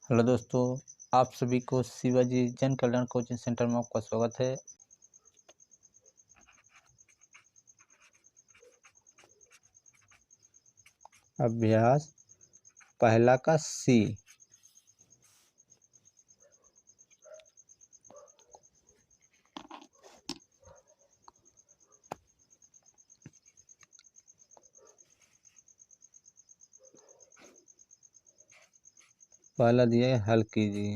Hello दोस्तों, आप सभी को शिवाजी जन कल्याण कोचिंग सेंटर में आपका स्वागत है। अभ्यास पहला का सी। पहला दिया है, हल कीजिए।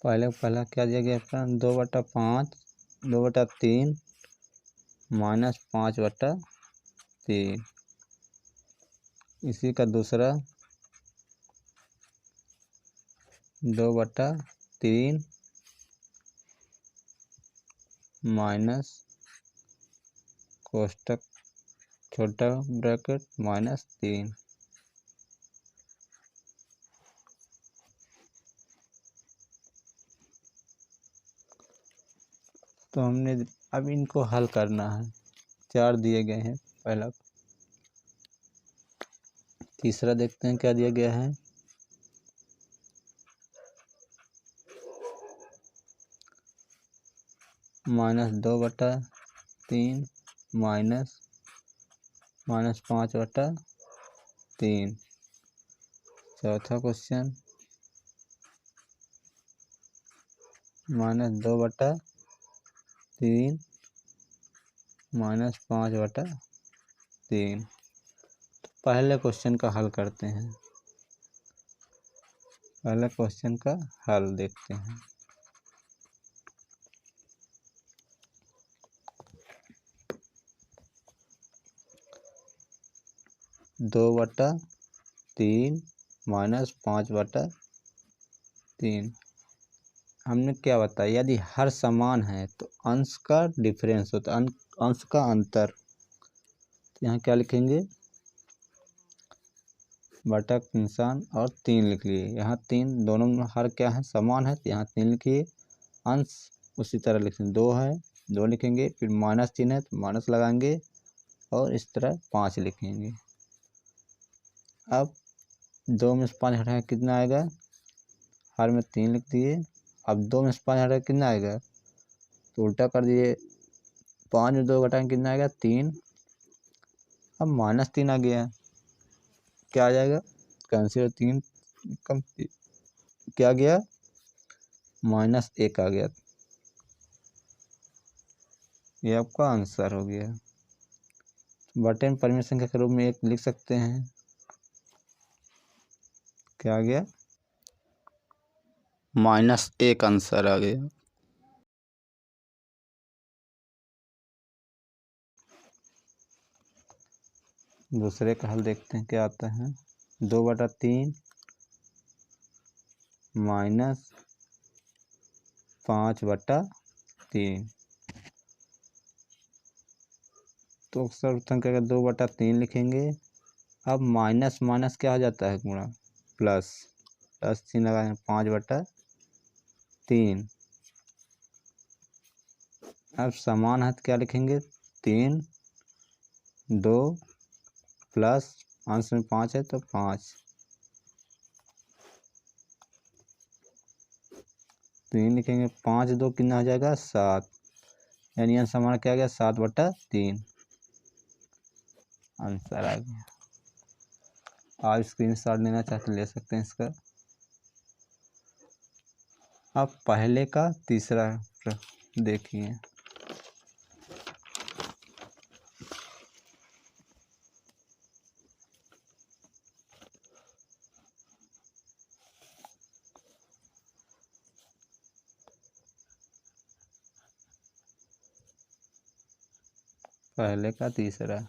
पहला क्या दिया गया अपना 2/5 2/3 -5/3। इसी का दूसरा 2/3 माइनस कोष्टक छोटा ब्रैकेट -3। तो हमने अब इनको हल करना है। 4 दिए गए हैं। पहला तीसरा देखते हैं क्या दिया गया है। -2/3 -5/3। चौथा क्वेश्चन -2/3 -5/3। तो पहले क्वेश्चन का हल करते हैं। पहले क्वेश्चन का हल देखते हैं। दो बटा तीन -5/3। हमने क्या बताया, यदि हर समान है तो अंश का डिफरेंस होता है, अंश का अंतर। तो यहाँ क्या लिखेंगे, बटा का निशान और 3 लिख लिए। यहाँ 3 दोनों में हर क्या है, समान है, तो यहाँ 3 लिखिए। अंश उसी तरह लिखेंगे, 2 है 2 लिखेंगे, फिर -3 है तो माइनस लगाएंगे और इस तरह 5 लिखेंगे। अब 2 में से 5 हटाएं कितना आएगा, हर में 3 लिख दिए। अब 2 में से 5 हटाएं कितना आएगा, तो उल्टा कर दिए। 5 में 2 घटाएं कितना आएगा, 3। अब -3 आ गया, क्या आ जाएगा, कैंसिल। 3 कम क्या गया, -1 आ गया। ये आपका आंसर हो गया। बटे में परिमेय संख्या के रूप में 1 लिख सकते हैं। क्या आ गया, -1 आंसर आ गया। दूसरे का हल देखते हैं क्या आता है। 2/3 -5/3। तो सर्वप्रथम क्या 2/3 लिखेंगे। अब माइनस माइनस क्या हो जाता है, गुणा। प्लस 3 लगाएंगे, 5/3। अब समान है तो क्या लिखेंगे, 3 2 प्लस अंश में 5 है तो 5। 3 लिखेंगे, 5 2 कितना हो जाएगा, 7। यानी अंश हमारा क्या आ गया, 7/3 आंसर आ गया। आप स्क्रीनशॉट लेना चाहते ले सकते हैं इसका। अब पहले का तीसरा देखिए। पहले का तीसरा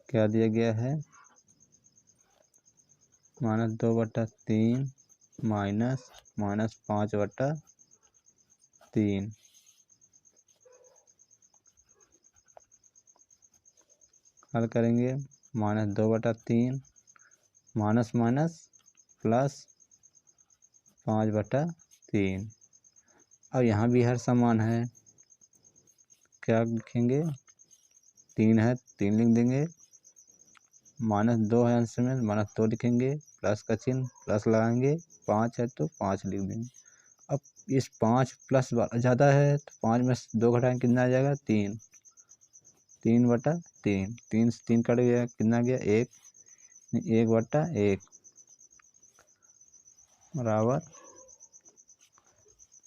क्या दिया गया है, -2/3 -5/3। हल करेंगे -2/3 माइनस माइनस प्लस 5/3। अब यहाँ भी हर समान है, क्या लिखेंगे, 3 है 3 लिख देंगे, -2 है अंश में -2 लिखेंगे, प्लस का चिन्ह प्लस लगाएंगे, 5 है तो 5 लिख देंगे। अब इस 5 प्लस ज़्यादा है तो 5 में 2 घटाएंगे कितना आ जाएगा 3, 3/3, 3 से 3 कट गया कितना गया 1, 1/1 बराबर,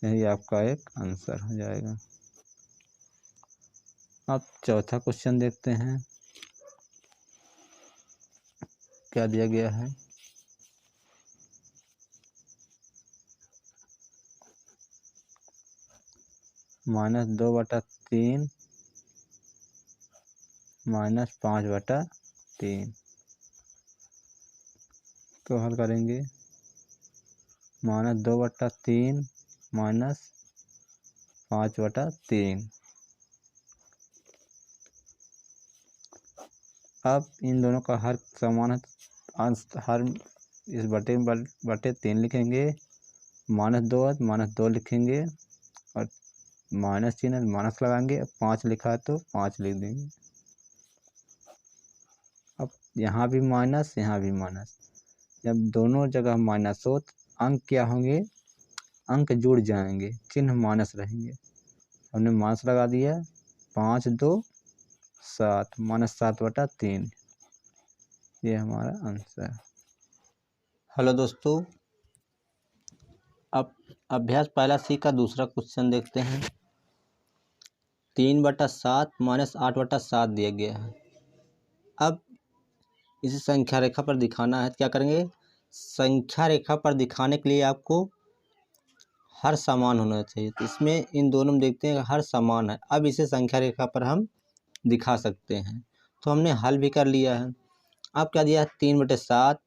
यही आपका एक आंसर हो जाएगा। अब चौथा क्वेश्चन देखते हैं क्या दिया गया है। -2/3 -5/3, तो हल करेंगे -2/3 -5/3। अब इन दोनों का हर समान है, अंश हर इस बटे 3 लिखेंगे, -2 है -2 लिखेंगे और माइनस चिन्ह माइनस लगाएंगे, 5 लिखा है तो 5 लिख देंगे। अब यहाँ भी माइनस यहाँ भी माइनस, जब दोनों जगह माइनस हो तो अंक क्या होंगे, अंक जुड़ जाएंगे, चिन्ह माइनस रहेंगे। हमने माइनस लगा दिया, 5 2 7 -7/3, ये हमारा आंसर है। हेलो दोस्तों, अब अभ्यास पहला सी का दूसरा क्वेश्चन देखते हैं। 3/7 -8/7 दिया गया है। अब इसे संख्या रेखा पर दिखाना है, क्या करेंगे, संख्या रेखा पर दिखाने के लिए आपको हर समान होना चाहिए, तो इसमें इन दोनों में देखते हैं हर समान है। अब इसे संख्या रेखा पर हम दिखा सकते हैं, तो हमने हल भी कर लिया है। अब क्या दिया है 3/7,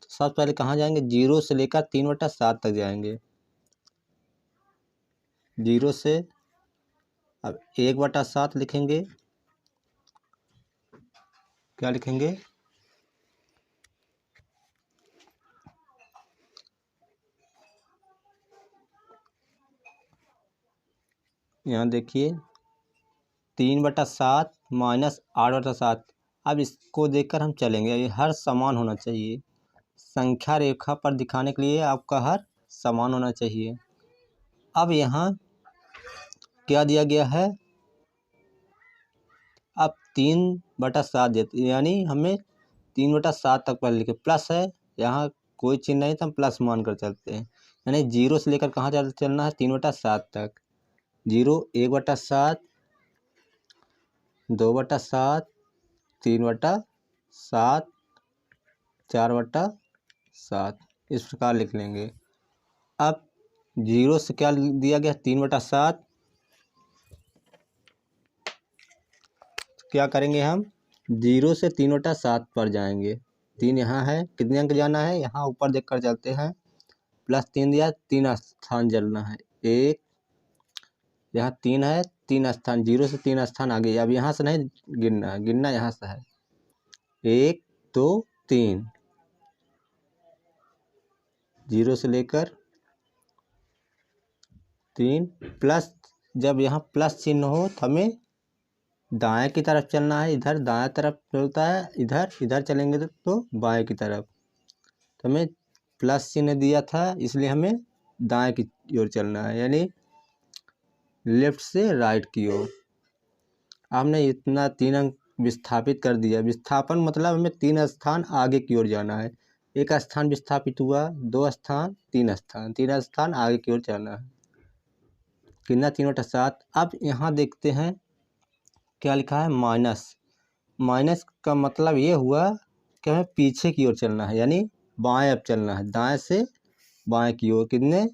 तो सबसे पहले कहाँ जाएंगे, 0 से लेकर 3/7 तक जाएंगे, 0 से। अब 1/7 लिखेंगे, क्या लिखेंगे, यहाँ देखिए 3/7 -8/7। अब इसको देखकर हम चलेंगे, ये हर समान होना चाहिए। संख्या रेखा पर दिखाने के लिए आपका हर समान होना चाहिए। अब यहाँ क्या दिया गया है, अब 3/7 देते, यानी हमें 3/7 तक पहले लिखे, प्लस है यहाँ कोई चिन्ह नहीं तो हम प्लस मान कर चलते हैं, यानी 0 से लेकर कहाँ चलना है 3/7 तक। 0 1/7 2/7 3/7 4/7, इस प्रकार लिख लेंगे। अब 0 से क्या दिया गया 3/7, क्या करेंगे हम 0 से 3/7 पर जाएंगे, 3 यहाँ है, कितने अंक जाना है, यहाँ ऊपर देख कर चलते हैं, +3 दिया, 3 स्थान चलना है, 1 यहाँ 3 है, 3 स्थान, 0 से 3 स्थान आगे, अब यहाँ से नहीं गिनना है, गिनना यहाँ से है, 1 2 3, 0 से लेकर 3 प्लस, जब यहाँ प्लस चिन्ह हो तो हमें दाएं की तरफ चलना है, इधर दाएं तरफ चलता है, इधर चलेंगे तो बाएं की तरफ, तो हमें प्लस चिन्ह दिया था इसलिए हमें दाएं की ओर चलना है, यानी लेफ्ट से राइट की ओर। हमने इतना 3 अंक विस्थापित कर दिया, विस्थापन मतलब हमें 3 स्थान आगे की ओर जाना है, एक स्थान विस्थापित हुआ, 2 स्थान 3 स्थान, 3 स्थान आगे की ओर जाना है, कितना 3/7। अब यहाँ देखते हैं क्या लिखा है माइनस, माइनस का मतलब ये हुआ कि हमें पीछे की ओर चलना है, यानी बाएं अब चलना है, दाएं से बाएं की ओर, कितने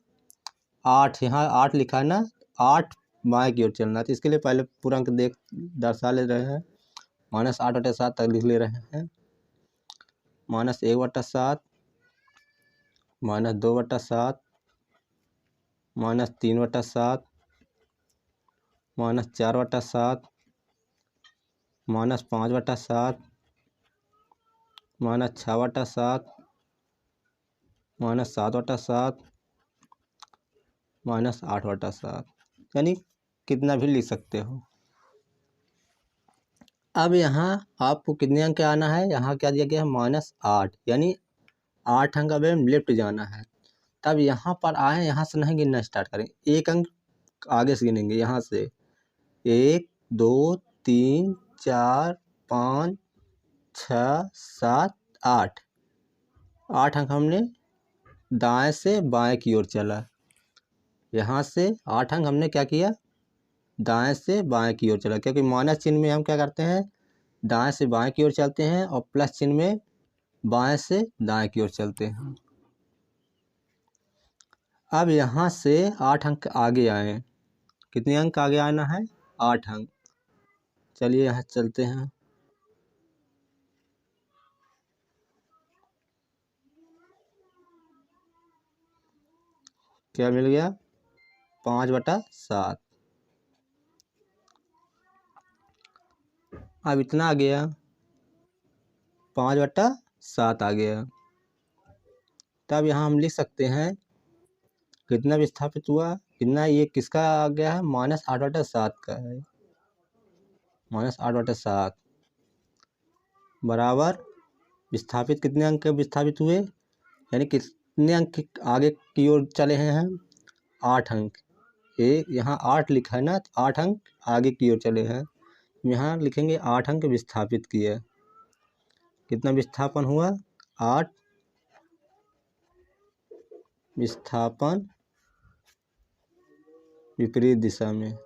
8, यहाँ 8 लिखा है ना, 8 बाएं की ओर चलना है, तो इसके लिए पहले पूरा अंक दर्शा ले रहे हैं, -8/7 तक लिख ले रहे हैं, -1/7 -2/7 -3/7 -4/7 -5/7 -6/7 -7/7 -8/7, यानी कितना भी लिख सकते हो। अब यहाँ आपको कितने अंक आना है, यहाँ क्या दिया गया है -8, यानी 8 अंक अब हम लेफ्ट जाना है। तब यहाँ पर आए, यहाँ से नहीं गिनना स्टार्ट करें, एक अंक आगे से गिनेंगे, यहाँ से 1 2 3 4 5 6 7 8 8 अंक हमने दाएं से बाएं की ओर चला। यहाँ से 8 अंक हमने क्या किया, दाएं से बाएं की ओर चला, क्योंकि माइनस चिन्ह में हम क्या करते हैं, दाएं से बाएं की ओर चलते हैं, और प्लस चिन्ह में बाएं से दाएं की ओर चलते हैं। अब यहाँ से 8 अंक आगे आए, कितने अंक आगे आना है, 8 अंक। चलिए यहाँ चलते हैं, क्या मिल गया, 5/7। अब इतना आ गया, 5/7 आ गया। तब यहाँ हम लिख सकते हैं कितना विस्थापित हुआ, कितना, ये किसका आ गया है, -8/7 का है, -8/7 बराबर विस्थापित, कितने अंक विस्थापित हुए, यानी कितने अंक आगे की ओर चले हैं हम, 8 अंक। यहाँ 8 लिखा है ना, तो 8 अंक आगे की ओर चले हैं। यहाँ लिखेंगे 8 अंक विस्थापित किया, कितना विस्थापन हुआ, 8 विस्थापन विपरीत दिशा में।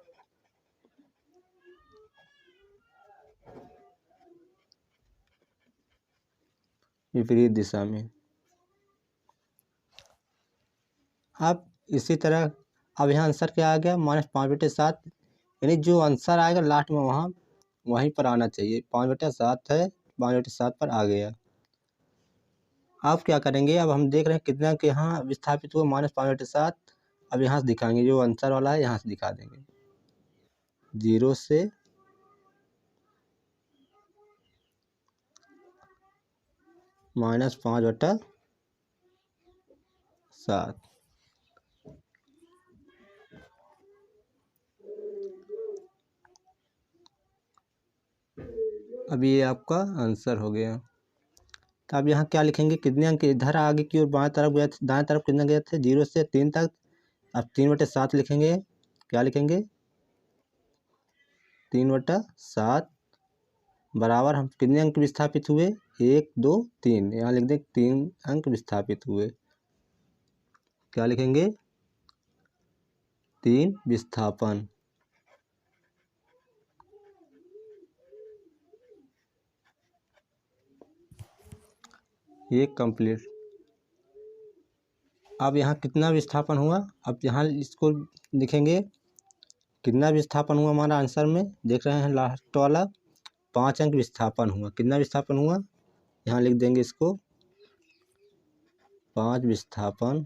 विपरीत दिशा में। अब इसी तरह, अब यहाँ आंसर क्या आ गया, -5/7, यानी जो आंसर आएगा लास्ट में वहाँ वहीं पर आना चाहिए, 5/7 है, 5/7 पर आ गया। अब क्या करेंगे, अब हम देख रहे हैं कितना के यहाँ विस्थापित हुआ, -5/7। अब यहाँ से दिखाएंगे, जो आंसर वाला है यहाँ से दिखा देंगे, 0 से -5/7। अब ये आपका आंसर हो गया। तो अब यहाँ क्या लिखेंगे, कितने अंक इधर आगे की ओर बाएं तरफ गए थे, दाएं तरफ कितने गए थे, 0 से 3 तक। अब 3/7 लिखेंगे, क्या लिखेंगे, 3/7 बराबर, हम कितने अंक विस्थापित हुए, 1 2 3, यहाँ लिख दें 3 अंक विस्थापित हुए, क्या लिखेंगे, 3 विस्थापन। ये कंप्लीट। अब यहाँ कितना विस्थापन हुआ, अब यहाँ इसको लिखेंगे, कितना विस्थापन हुआ हमारा आंसर में, देख रहे हैं लास्ट वाला, 5 अंक विस्थापन हुआ, कितना विस्थापन हुआ, यहाँ लिख देंगे इसको, 5 विस्थापन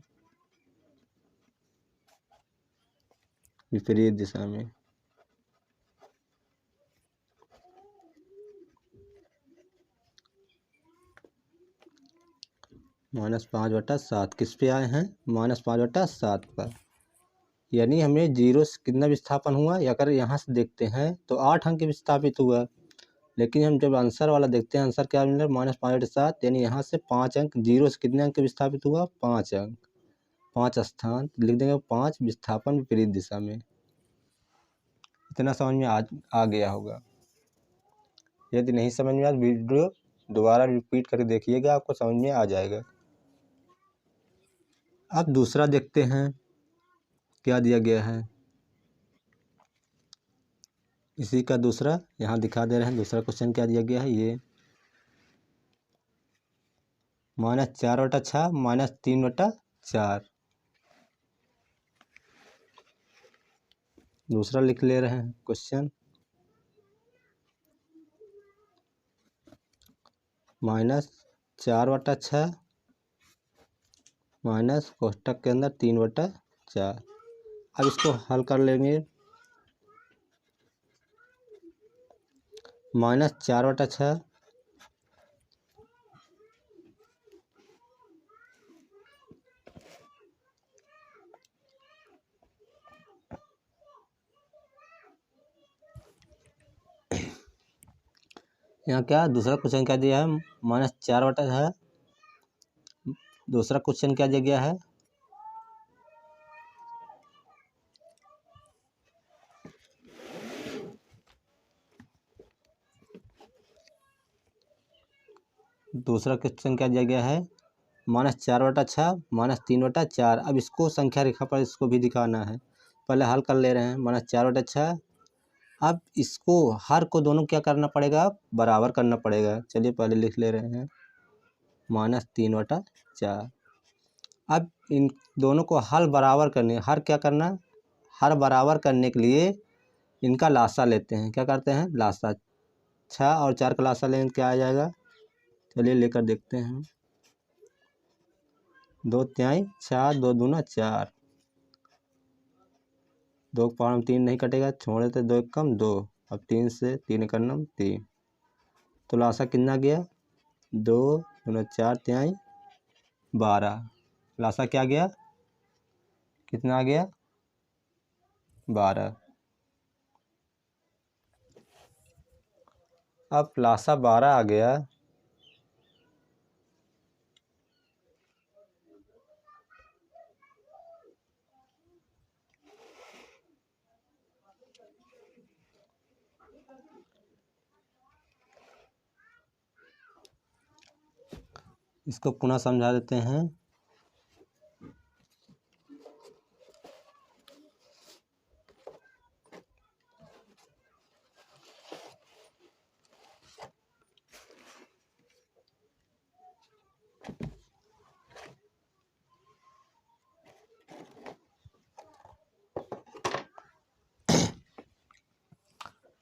विपरीत दिशा में। -5/7 किस पे आए हैं, -5/7 पर, यानी हमें 0 से कितना विस्थापन हुआ, अगर यहाँ से देखते हैं तो 8 अंक विस्थापित हुआ, लेकिन हम जब आंसर वाला देखते हैं, आंसर क्या मिला, -5/7, यानी यहाँ से 5 अंक, 0 से कितने अंक विस्थापित हुआ, 5 अंक, 5 स्थान लिख देंगे, 5 विस्थापन विपरीत दिशा में। इतना समझ में आ गया होगा। यदि नहीं समझ में आया, वीडियो दोबारा रिपीट करके देखिएगा, आपको समझ में आ जाएगा। अब दूसरा देखते हैं क्या दिया गया है, इसी का दूसरा यहाँ दिखा दे रहे हैं, दूसरा क्वेश्चन क्या दिया गया है, ये -4/6 -3/4, दूसरा लिख ले रहे हैं क्वेश्चन, -4/6 माइनस कोष्टक के अंदर 3/4। अब इसको हल कर लेंगे, -4/6 यहाँ क्या दूसरा क्वेश्चन क्या दिया है, -4/6। दूसरा क्वेश्चन क्या दिया गया है, दूसरा क्वेश्चन क्या दिया गया है, -4/6 -3/4। अब इसको संख्या रेखा पर इसको भी दिखाना है। पहले हल कर ले रहे हैं, -4/6। अब इसको हर को दोनों क्या करना पड़ेगा, बराबर करना पड़ेगा। चलिए पहले लिख ले रहे हैं -3/4। अब इन दोनों को हर बराबर करने, हर क्या करना, हर बराबर करने के लिए इनका लासा लेते हैं। क्या करते हैं, लासा। 6 और 4 का लासा लेंगे क्या आ जाएगा, चलिए लेकर देखते हैं। 2 तिहाई 4, 2 दूना 4, 2 के पावर में 3 नहीं कटेगा, छोड़े तो 2 एक कम 2। अब 3 से 3 एक नम 3, तो लासा कितना गया, 2 दूना 4 तिहाई 12। लासा क्या गया, कितना आ गया, 12। अब लासा 12 आ गया। इसको पुनः समझा देते हैं।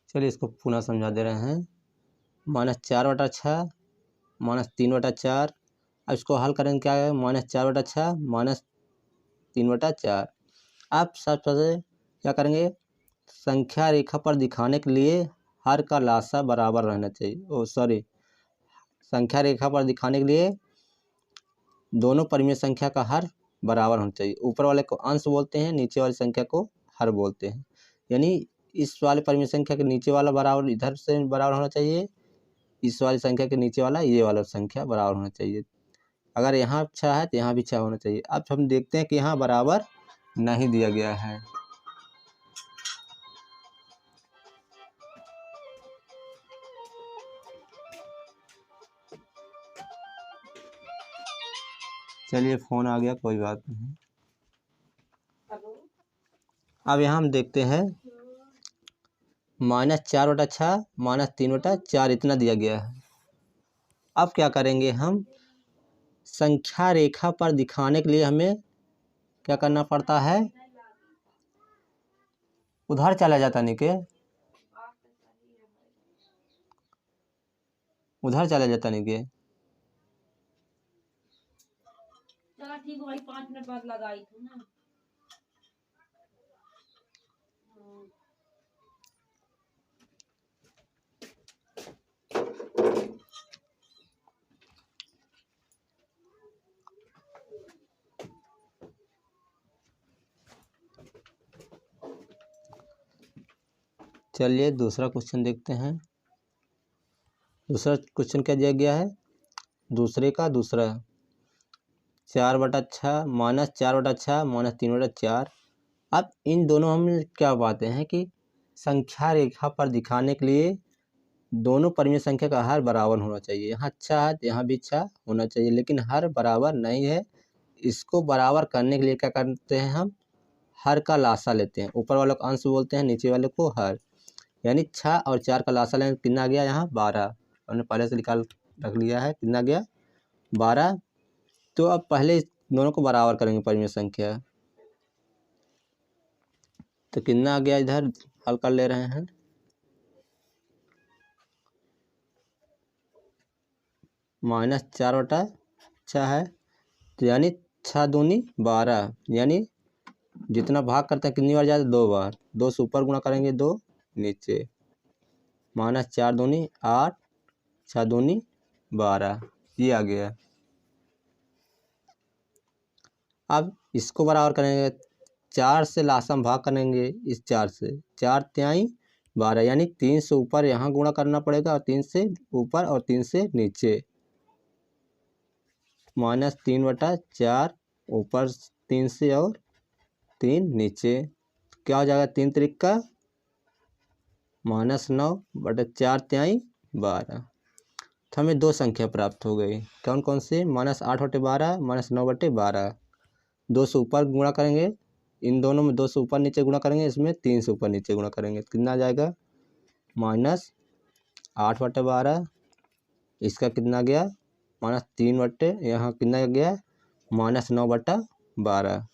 चलिए इसको पुनः समझा दे रहे हैं। -4/6 -3/4। अब इसको हल करेंगे क्या है, -4/6 -3/4। आप सबसे क्या करेंगे, संख्या रेखा पर दिखाने के लिए हर का लासा बराबर रहना चाहिए। ओ सॉरी, संख्या रेखा पर दिखाने के लिए दोनों परिमेय संख्या का हर बराबर होना चाहिए। ऊपर वाले को अंश बोलते हैं, नीचे वाली संख्या को हर बोलते हैं। यानी इस वाले परिमेय संख्या के नीचे वाला बराबर इधर से बराबर होना चाहिए, इस वाली संख्या के नीचे वाला ये वाला संख्या बराबर होना चाहिए। अगर यहाँ 6 है तो यहाँ भी 6 होना चाहिए। अब हम देखते हैं कि यहाँ बराबर नहीं दिया गया है। चलिए फ़ोन आ गया, कोई बात नहीं। अब यहाँ हम देखते हैं -4/6 -3/4 इतना दिया गया है। अब क्या करेंगे, हम संख्या रेखा पर दिखाने के लिए हमें क्या करना पड़ता है, उधर चला जाता नहीं के, उधर चला जाता नहीं के। ठीक भाई, 5 मिनट बाद लगाई थी ना। चलिए दूसरा क्वेश्चन देखते हैं। दूसरा क्वेश्चन क्या दिया गया है, दूसरे का दूसरा 4/6 -4/6 -3/4। अब इन दोनों हम क्या पाते हैं कि संख्या रेखा पर दिखाने के लिए दोनों परिमेय संख्या का हर बराबर होना चाहिए। यहाँ 6 है तो यहाँ भी 6 होना चाहिए, लेकिन हर बराबर नहीं है। इसको बराबर करने के लिए क्या करते हैं, हम हर का लासा लेते हैं। ऊपर वाले को अंश बोलते हैं, नीचे वाले को हर। यानी 6 और 4 का लासा लेंगे, कितना गया यहाँ 12। हमने पहले से निकाल रख लिया है, कितना गया 12। तो अब पहले दोनों को बराबर करेंगे परिमेय संख्या, तो कितना आ गया, इधर हल कर ले रहे हैं। -4/6 है तो यानी 6 दूनी 12, यानी जितना भाग करते हैं कितनी बार जाता है, 2 बार। 2 से ऊपर गुणा करेंगे, 2 नीचे, -4 दूनी 8, 6 दूनी 12, ये आ गया। अब इसको बराबर करेंगे, 4 से लासम भाग करेंगे इस 4 से, 4 तिहाई 12, यानी 3 से ऊपर यहाँ गुणा करना पड़ेगा और 3 से ऊपर और 3 से नीचे। -3/4 ऊपर 3 से और 3 नीचे, क्या हो जाएगा 3 त्रिक का -9/4 तिहाई 12। तो हमें दो संख्या प्राप्त हो गई, कौन कौन सी, -8/12, -9/12। 2 से ऊपर गुणा करेंगे, इन दोनों में 2 से ऊपर नीचे गुणा करेंगे, इसमें 3 से ऊपर नीचे गुणा करेंगे, कितना आ जाएगा -8/12। इसका कितना गया -3 यहाँ कितना गया -9/12।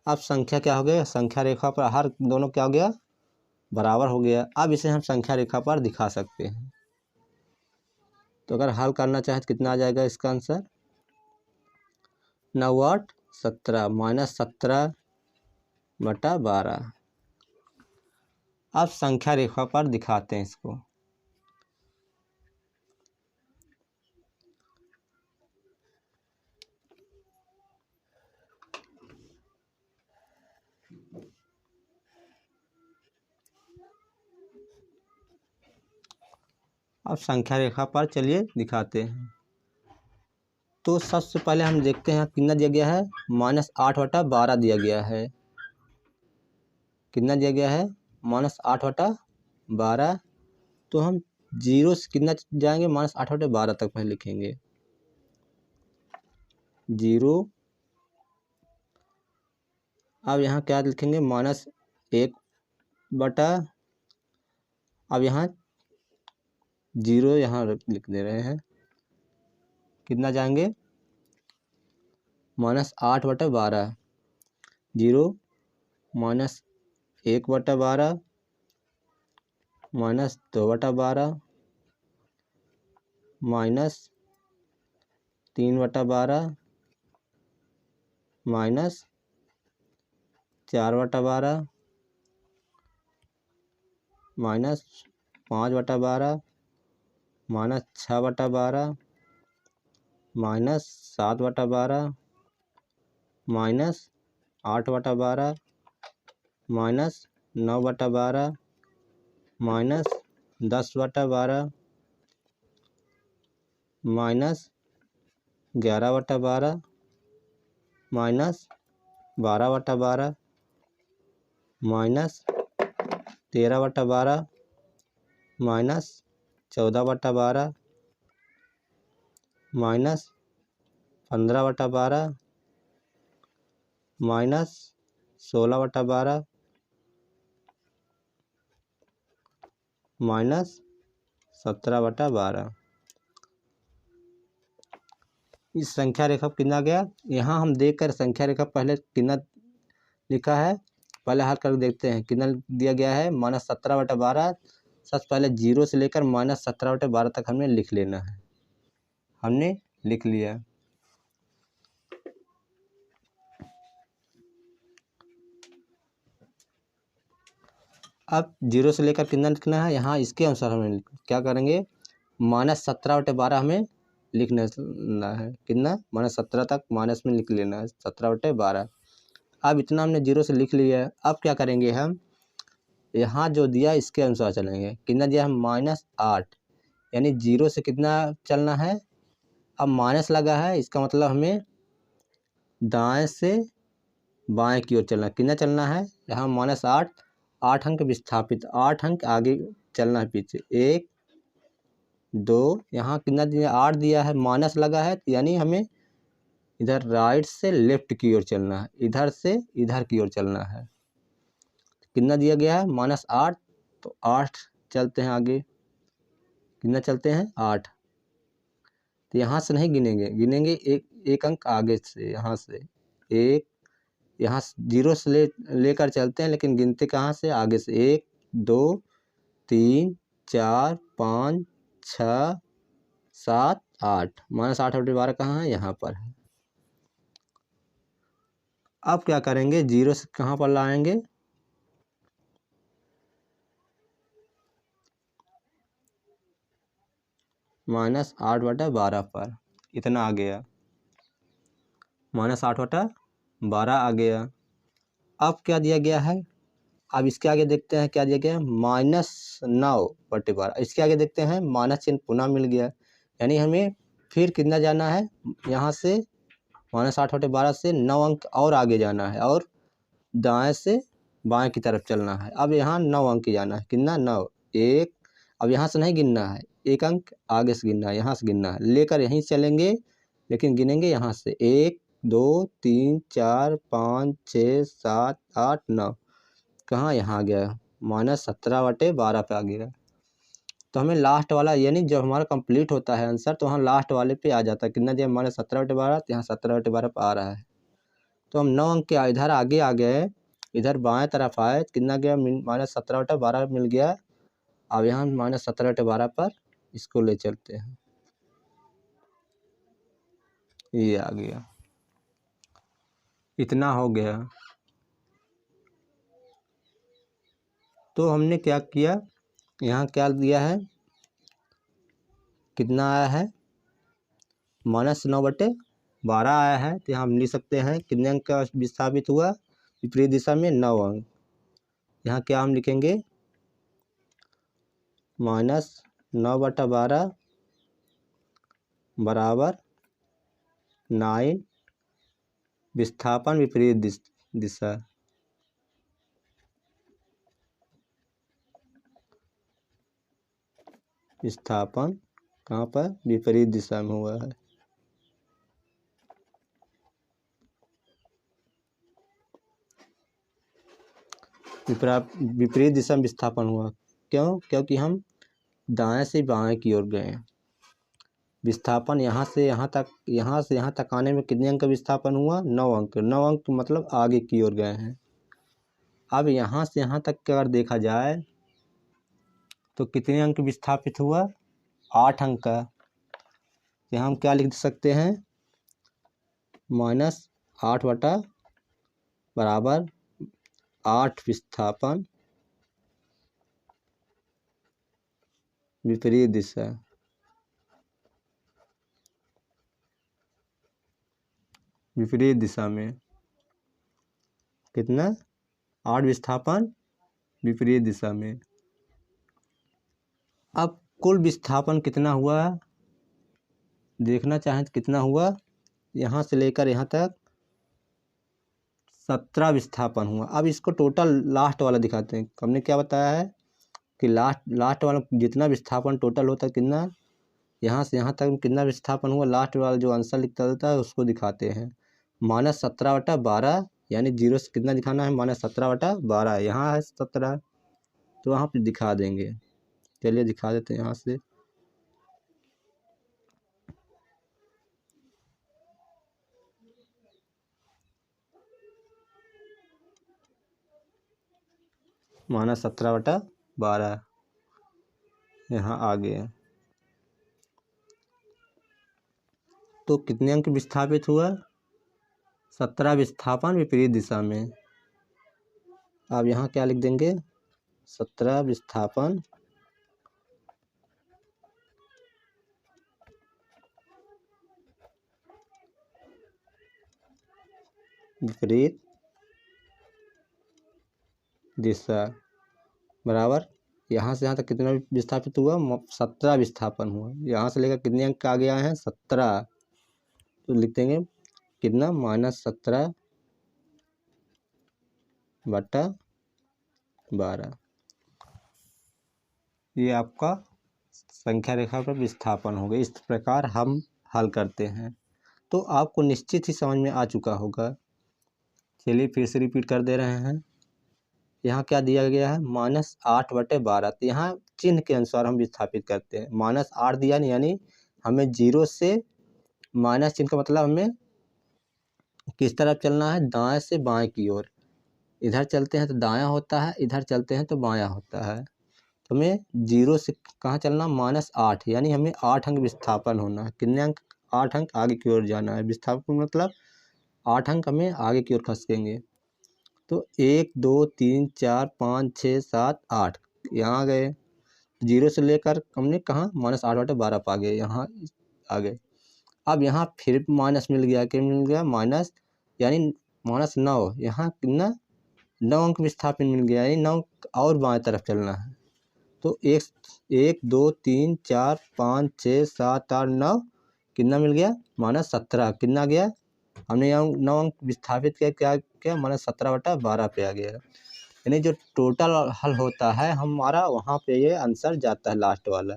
अब संख्या क्या हो गया, संख्या रेखा पर हर दोनों क्या हो गया, बराबर हो गया। अब इसे हम संख्या रेखा पर दिखा सकते हैं। तो अगर हल करना चाहे तो कितना आ जाएगा इसका आंसर, 9 8 17 -17/12। अब संख्या रेखा पर दिखाते हैं इसको। अब संख्या रेखा पर चलिए दिखाते हैं। तो सबसे पहले हम देखते हैं कितना दिया गया है, -8/12 दिया गया है। कितना दिया गया है, -8/12। तो हम 0 से कितना जाएंगे, -8/12 तक पहले लिखेंगे 0। अब यहाँ क्या लिखेंगे, -1/, अब यहाँ 0 यहाँ लिख दे रहे हैं, कितना जाएंगे -8/12, 0 -1/12, -2/12, -3/12, -4/12, -5/12, -6/12, -7/12, -8/12, -9/12, -10/12, -11/12, -12/12, -13/12, -14/12, -15/12, -16/12, -17/12। इस संख्या रेखा कितना गया, यहाँ हम देखकर संख्या रेखा पहले कितना लिखा है, पहले हल कर देखते हैं कितना दिया गया है, -17/12। सबसे पहले 0 से लेकर -17/12 तक हमने लिख लेना है, हमने लिख लिया। अब 0 से लेकर कितना लिखना है, यहाँ इसके अनुसार हमें क्या करेंगे, -17/12 हमें लिखना है, कितना -17 तक माइनस में लिख लेना है 17/12। अब इतना हमने 0 से लिख लिया है। अब क्या करेंगे, हम यहाँ जो दिया इसके अनुसार चलेंगे, कितना दिया है -8, यानी 0 से कितना चलना है, अब माइनस लगा है इसका मतलब हमें दाएं से बाएं की ओर चलना, कितना चलना है, यहाँ -8, 8 अंक विस्थापित, 8 अंक आगे चलना है पीछे, 1 2, यहाँ कितना दिया 8 दिया है, माइनस लगा है, यानी हमें इधर राइट से लेफ्ट की ओर चलना है, इधर से इधर की ओर चलना है। कितना दिया गया है -8, तो 8 चलते हैं आगे, कितना चलते हैं 8। तो यहाँ से नहीं गिनेंगे, गिनेंगे एक अंक आगे से, यहाँ से 1, यहाँ 0 से लेकर चलते हैं, लेकिन गिनते कहाँ से, आगे से 1 2 3 4 5 6 7 8, -8/12 कहाँ है, यहाँ पर है। अब क्या करेंगे, 0 से कहाँ पर लाएंगे, -8/12 पर इतना आ गया, -8/12 आ गया। अब क्या दिया गया है, अब इसके आगे देखते हैं क्या दिया गया है, -9/12। इसके आगे देखते हैं माइनस चिन्ह पुनः मिल गया, यानी हमें फिर कितना जाना है, यहाँ से -8/12 से 9 अंक और आगे जाना है और दाएं से बाएं की तरफ चलना है। अब यहाँ 9 अंक जाना है, कितना 9, 1, अब यहाँ से नहीं गिनना है, 1 अंक आगे से गिनना है, यहाँ से गिनना है, लेकर यहीं चलेंगे लेकिन गिनेंगे यहाँ से 1 2 3 4 5 6 7 8 9, कहाँ यहाँ आ गया, -17/12 पे आ गया। तो हमें लास्ट वाला यानी जब हमारा कंप्लीट होता है आंसर तो हम लास्ट वाले पे आ जाता है, कितना दिया -17/12, तो यहाँ 17/12 पे आ रहा है। तो हम 9 अंक के इधर आगे आ गए, इधर बाएं तरफ आए, कितना गया, -17/12 मिल गया। अब यहाँ -17/12 पर इसको ले चलते हैं, ये आ गया, इतना हो गया। तो हमने क्या किया, यहाँ क्या दिया है, कितना आया है, -9/12 आया है। तो यहाँ हम लिख सकते हैं कितने अंक का विस्थापित हुआ, विपरीत दिशा में 9 अंक। यहाँ क्या हम लिखेंगे, -9/12 बराबर 9 विस्थापन विपरीत दिशा, विस्थापन कहाँ पर, विपरीत दिशा में हुआ है। विपरीत दिशा में विस्थापन हुआ, क्यों, क्योंकि हम दाएं से बाएं की ओर गए। विस्थापन यहाँ से यहाँ तक आने में कितने अंक का विस्थापन हुआ, 9 अंक। 9 अंक मतलब आगे की ओर गए हैं। अब यहाँ से यहाँ तक का अगर देखा जाए तो कितने अंक विस्थापित हुआ, 8 अंक का। यहाँ हम क्या लिख सकते हैं, -8 बराबर 8 विस्थापन विपरीत दिशा, विपरीत दिशा में कितना, 8 विस्थापन विपरीत दिशा में। अब कुल विस्थापन कितना हुआ देखना चाहें तो कितना हुआ, यहाँ से लेकर यहाँ तक 17 विस्थापन हुआ। अब इसको टोटल लास्ट वाला दिखाते हैं। हमने क्या बताया है कि लास्ट वाला जितना विस्थापन टोटल होता है कितना, यहाँ से यहाँ तक कितना विस्थापन हुआ, लास्ट वाला जो आंसर लिखता रहता है उसको दिखाते हैं। -17/12 यानी जीरो से कितना दिखाना है, -17/12, यहाँ है 17 तो वहाँ पे दिखा देंगे। चलिए दिखा देते हैं यहाँ से, -17/12 यहाँ आ गए। तो कितने अंक विस्थापित हुआ, 17 विस्थापन विपरीत दिशा में। अब यहाँ क्या लिख देंगे, 17 विस्थापन विपरीत दिशा बराबर, यहाँ से यहाँ तक कितना विस्थापित हुआ, 17 विस्थापन हुआ। यहाँ से लेकर कितने अंक आ गया है, 17, तो लिख देंगे कितना, -17/12। ये आपका संख्या रेखा पर विस्थापन हो गया। इस प्रकार हम हल करते हैं। तो आपको निश्चित ही समझ में आ चुका होगा। चलिए फिर से रिपीट कर दे रहे हैं। यहाँ क्या दिया गया है, -8/12। तो यहाँ चिन्ह के अनुसार हम विस्थापित करते हैं। -8 दिया यानी हमें 0 से माइनस चिन्ह का मतलब हमें किस तरफ चलना है, दाएं से बाएं की ओर। इधर चलते हैं तो दायां होता है, इधर चलते हैं तो बायां होता है। तो हमें 0 से कहाँ चलना, -8 यानी हमें 8 अंक विस्थापन होना है। कितने अंक, 8 अंक आगे की ओर जाना है। विस्थापन मतलब 8 अंक हमें आगे की ओर खसकेंगे। तो 1 2 3 4 5 6 7 8 यहाँ गए। जीरो से लेकर हमने कहाँ -8/12 पा गए, यहाँ आ गए। अब यहाँ फिर माइनस मिल गया, क्या मिल गया माइनस, यानी -9, यहाँ कितना 9 अंक विस्थापन मिल गया, यानी 9 और बाएं तरफ चलना है। तो 1 2 3 4 5 6 7 8 9 कितना मिल गया -17, कितना गया, हमने यहाँ 9 अंक विस्थापित किया, क्या क्या -17/12 पे आ गया। यानी जो टोटल हल होता है हमारा, वहाँ पे ये आंसर जाता है लास्ट वाला,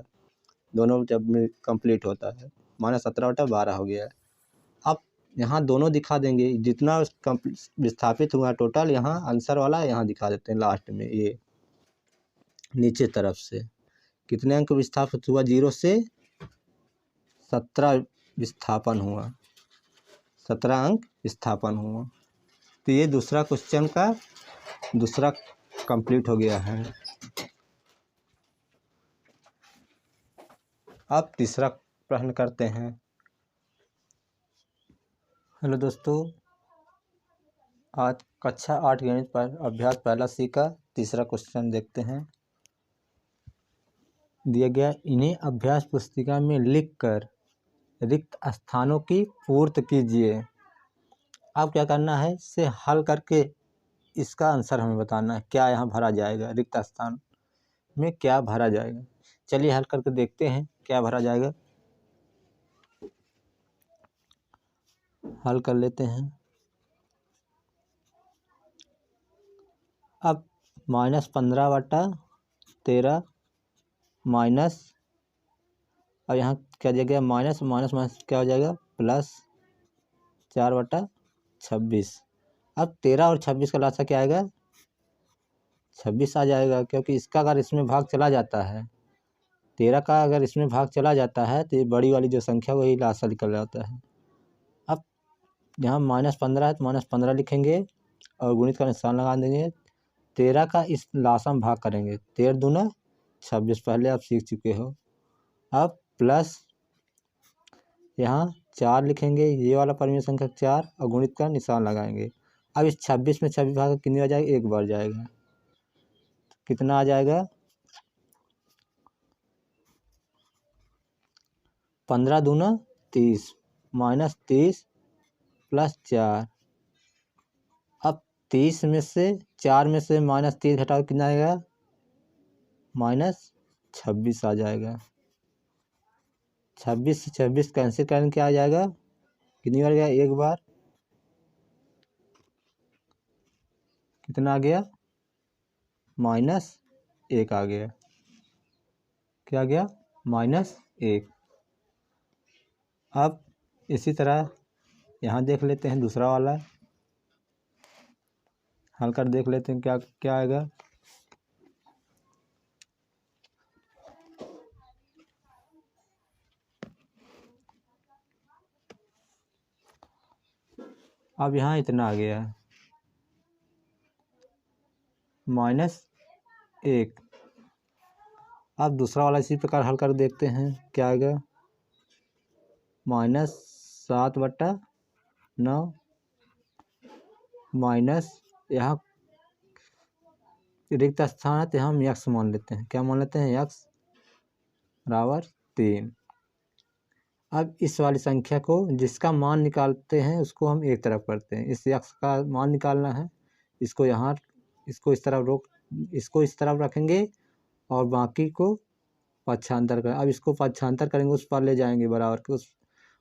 दोनों जब कंप्लीट होता है -17/12 हो गया है। अब यहाँ दोनों दिखा देंगे, जितना विस्थापित हुआ टोटल, यहाँ आंसर वाला यहाँ दिखा देते हैं लास्ट में, ये नीचे तरफ से कितने अंक विस्थापित हुआ, 0 से 17 विस्थापन हुआ, 17 अंक विस्थापन हुआ। तो ये दूसरा क्वेश्चन का दूसरा कंप्लीट हो गया है। अब तीसरा प्रश्न करते हैं। हेलो दोस्तों, आज कक्षा 8 गणित पर अभ्यास पहला सी का तीसरा क्वेश्चन देखते हैं। दिया गया, इन्हें अभ्यास पुस्तिका में लिखकर रिक्त स्थानों की पूर्ति कीजिए। अब क्या करना है, इसे हल करके इसका आंसर हमें बताना है, क्या यहाँ भरा जाएगा, रिक्त स्थान में क्या भरा जाएगा। चलिए हल करके देखते हैं क्या भरा जाएगा। हल कर लेते हैं। अब -15/13 माइनस, अब यहाँ क्या दिया गया, माइनस माइनस माइनस क्या हो जाएगा, +4/26। अब 13 और 26 का लासा क्या आएगा, 26 आ जाएगा, क्योंकि इसका अगर इसमें भाग चला जाता है, 13 का अगर इसमें भाग चला जाता है तो ये बड़ी वाली जो संख्या वही लासा निकल जाता है। अब यहाँ -15 है तो -15 लिखेंगे और गुणित का निशान लगा देंगे। 13 का इस लासा में भाग करेंगे, 13 दूना 26, पहले आप सीख चुके हो। अब प्लस यहाँ 4 लिखेंगे, ये वाला परिमेय संख्या 4, और गुणित का निशान लगाएंगे। अब इस 26 में 26 भाग कितनी बार जाएगा, एक बार जाएगा, कितना आ जाएगा, 15 दूना 30, -30 +4। अब 30 में से 4 में से -30 घटाओ, कितना आएगा, -26 आ जाएगा। 26 से 26 कैंसिल करने क्या आ जाएगा, कितनी बार गया, एक बार, कितना आ गया, -1 आ गया, क्या आ गया, -1। अब इसी तरह यहाँ देख लेते हैं दूसरा वाला, हल कर देख लेते हैं क्या क्या आएगा। अब यहाँ इतना आ गया है, -1। अब दूसरा वाला इसी प्रकार हल कर देखते हैं क्या आएगा, -7/9 माइनस, यहाँ रिक्त स्थान है तो हम x मान लेते हैं, क्या मान लेते हैं, x बराबर 3। अब इस वाली संख्या को जिसका मान निकालते हैं उसको हम एक तरफ करते हैं, इस x का मान निकालना है, इसको यहाँ, इसको इस तरफ इसको इस तरफ रखेंगे और बाकी को पक्षांतर करें। अब इसको पक्षांतर करेंगे, उस पर ले जाएंगे, बराबर के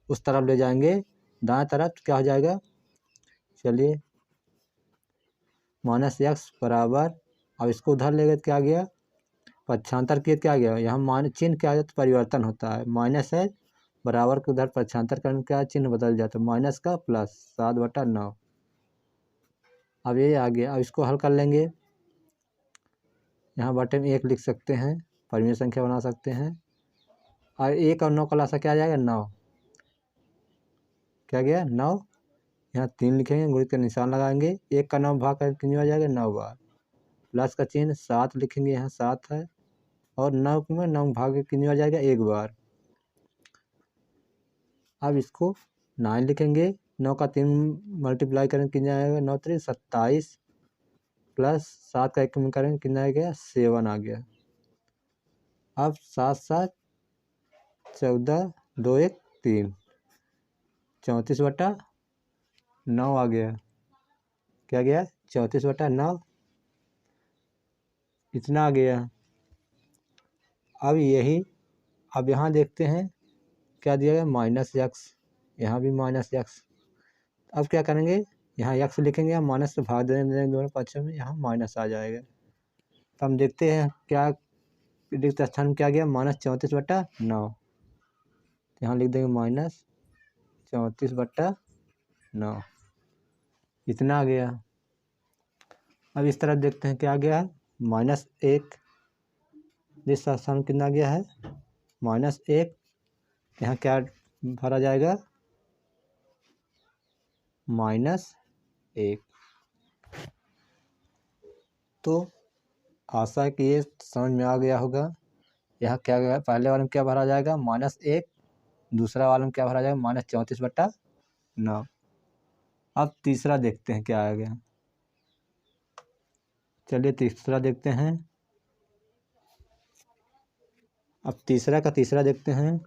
उस तरफ ले जाएंगे, दाएं तरफ क्या हो जाएगा, चलिए -x बराबर, अब इसको उधर ले गए क्या आ गया, पक्षांतर किए क्या आ गया, यहाँ मान चिन्ह क्या है, परिवर्तन होता है, माइनस है, बराबर के उधर पक्षांतर करने का चिन्ह बदल जाता है, माइनस का प्लस, 7/9। अब ये आ गया, अब इसको हल कर लेंगे, यहाँ बटे में 1 लिख सकते हैं, परिमेय संख्या बना सकते हैं, और 1 और 9 का लासा क्या आ जाएगा, 9, क्या गया 9, यहाँ 3 लिखेंगे, गुणित का निशान लगाएंगे, 1 का 9 भाग कर कितनी बार जाएगा, 9 बार, प्लस का चिन्ह 7 लिखेंगे, यहाँ 7 है, और 9 में 9 भाग के कितनी बार जाएगा, एक बार। अब इसको 9 लिखेंगे, 9 का 3 मल्टीप्लाई करेंगे कितना आएगा, 9 3 27 प्लस 7 का 1 में करेंगे कितना आ गया, 7 आ गया। अब 7 7 14 2 1 3 34/9 आ गया। क्या गया? 34/9 इतना आ गया। अब यहाँ देखते हैं क्या दिया गया, -x, यहाँ भी -x। अब क्या करेंगे, यहाँ x लिखेंगे या माइनस से भाग देंगे दोनों पक्षों में, यहाँ माइनस आ जाएगा। तो हम देखते हैं क्या रिक्त स्थान में क्या गया, -34/9। यहाँ लिख देंगे -34/9 इतना आ गया। अब इस तरफ देखते हैं क्या आ गया है, -1। जिस स्थान में कितना गया है, -1। यहाँ क्या भरा जाएगा, -1। तो आशा है कि ये समझ में आ गया होगा। यहाँ क्या गया, पहले वाले में क्या भरा जाएगा, -1। दूसरा वाले में क्या भरा जाएगा, -34/9। अब तीसरा देखते हैं क्या आ गया। चलिए तीसरा देखते हैं। अब तीसरा का तीसरा देखते हैं।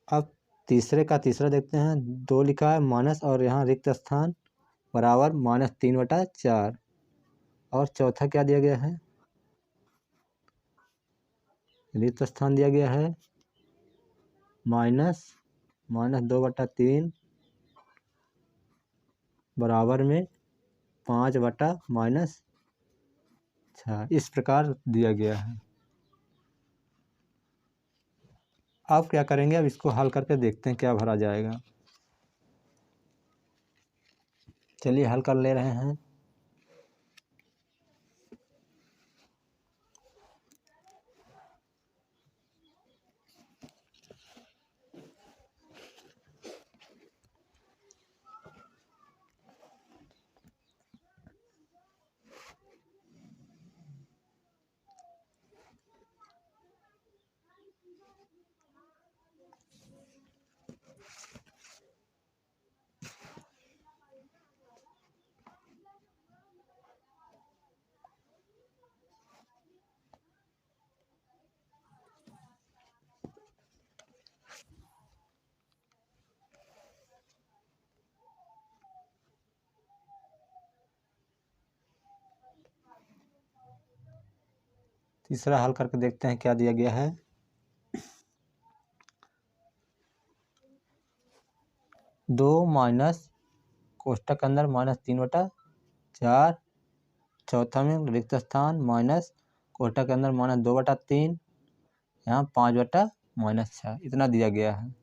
अब तीसरे का तीसरा देखते हैं। 2 लिखा है माइनस और यहाँ रिक्त स्थान बराबर -3/4। और चौथा क्या दिया गया है, रिक्त स्थान दिया गया है -2/3 बराबर में 5/-6। इस प्रकार दिया गया है। अब क्या करेंगे, अब इसको हल करके देखते हैं क्या भरा जाएगा। चलिए हल कर ले रहे हैं। तीसरा हल करके देखते हैं क्या दिया गया है। 2 माइनस कोष्टक के अंदर -3/4। चौथा में रिक्त स्थान माइनस कोष्टक के अंदर -2/3। यहाँ 5/-6 इतना दिया गया है।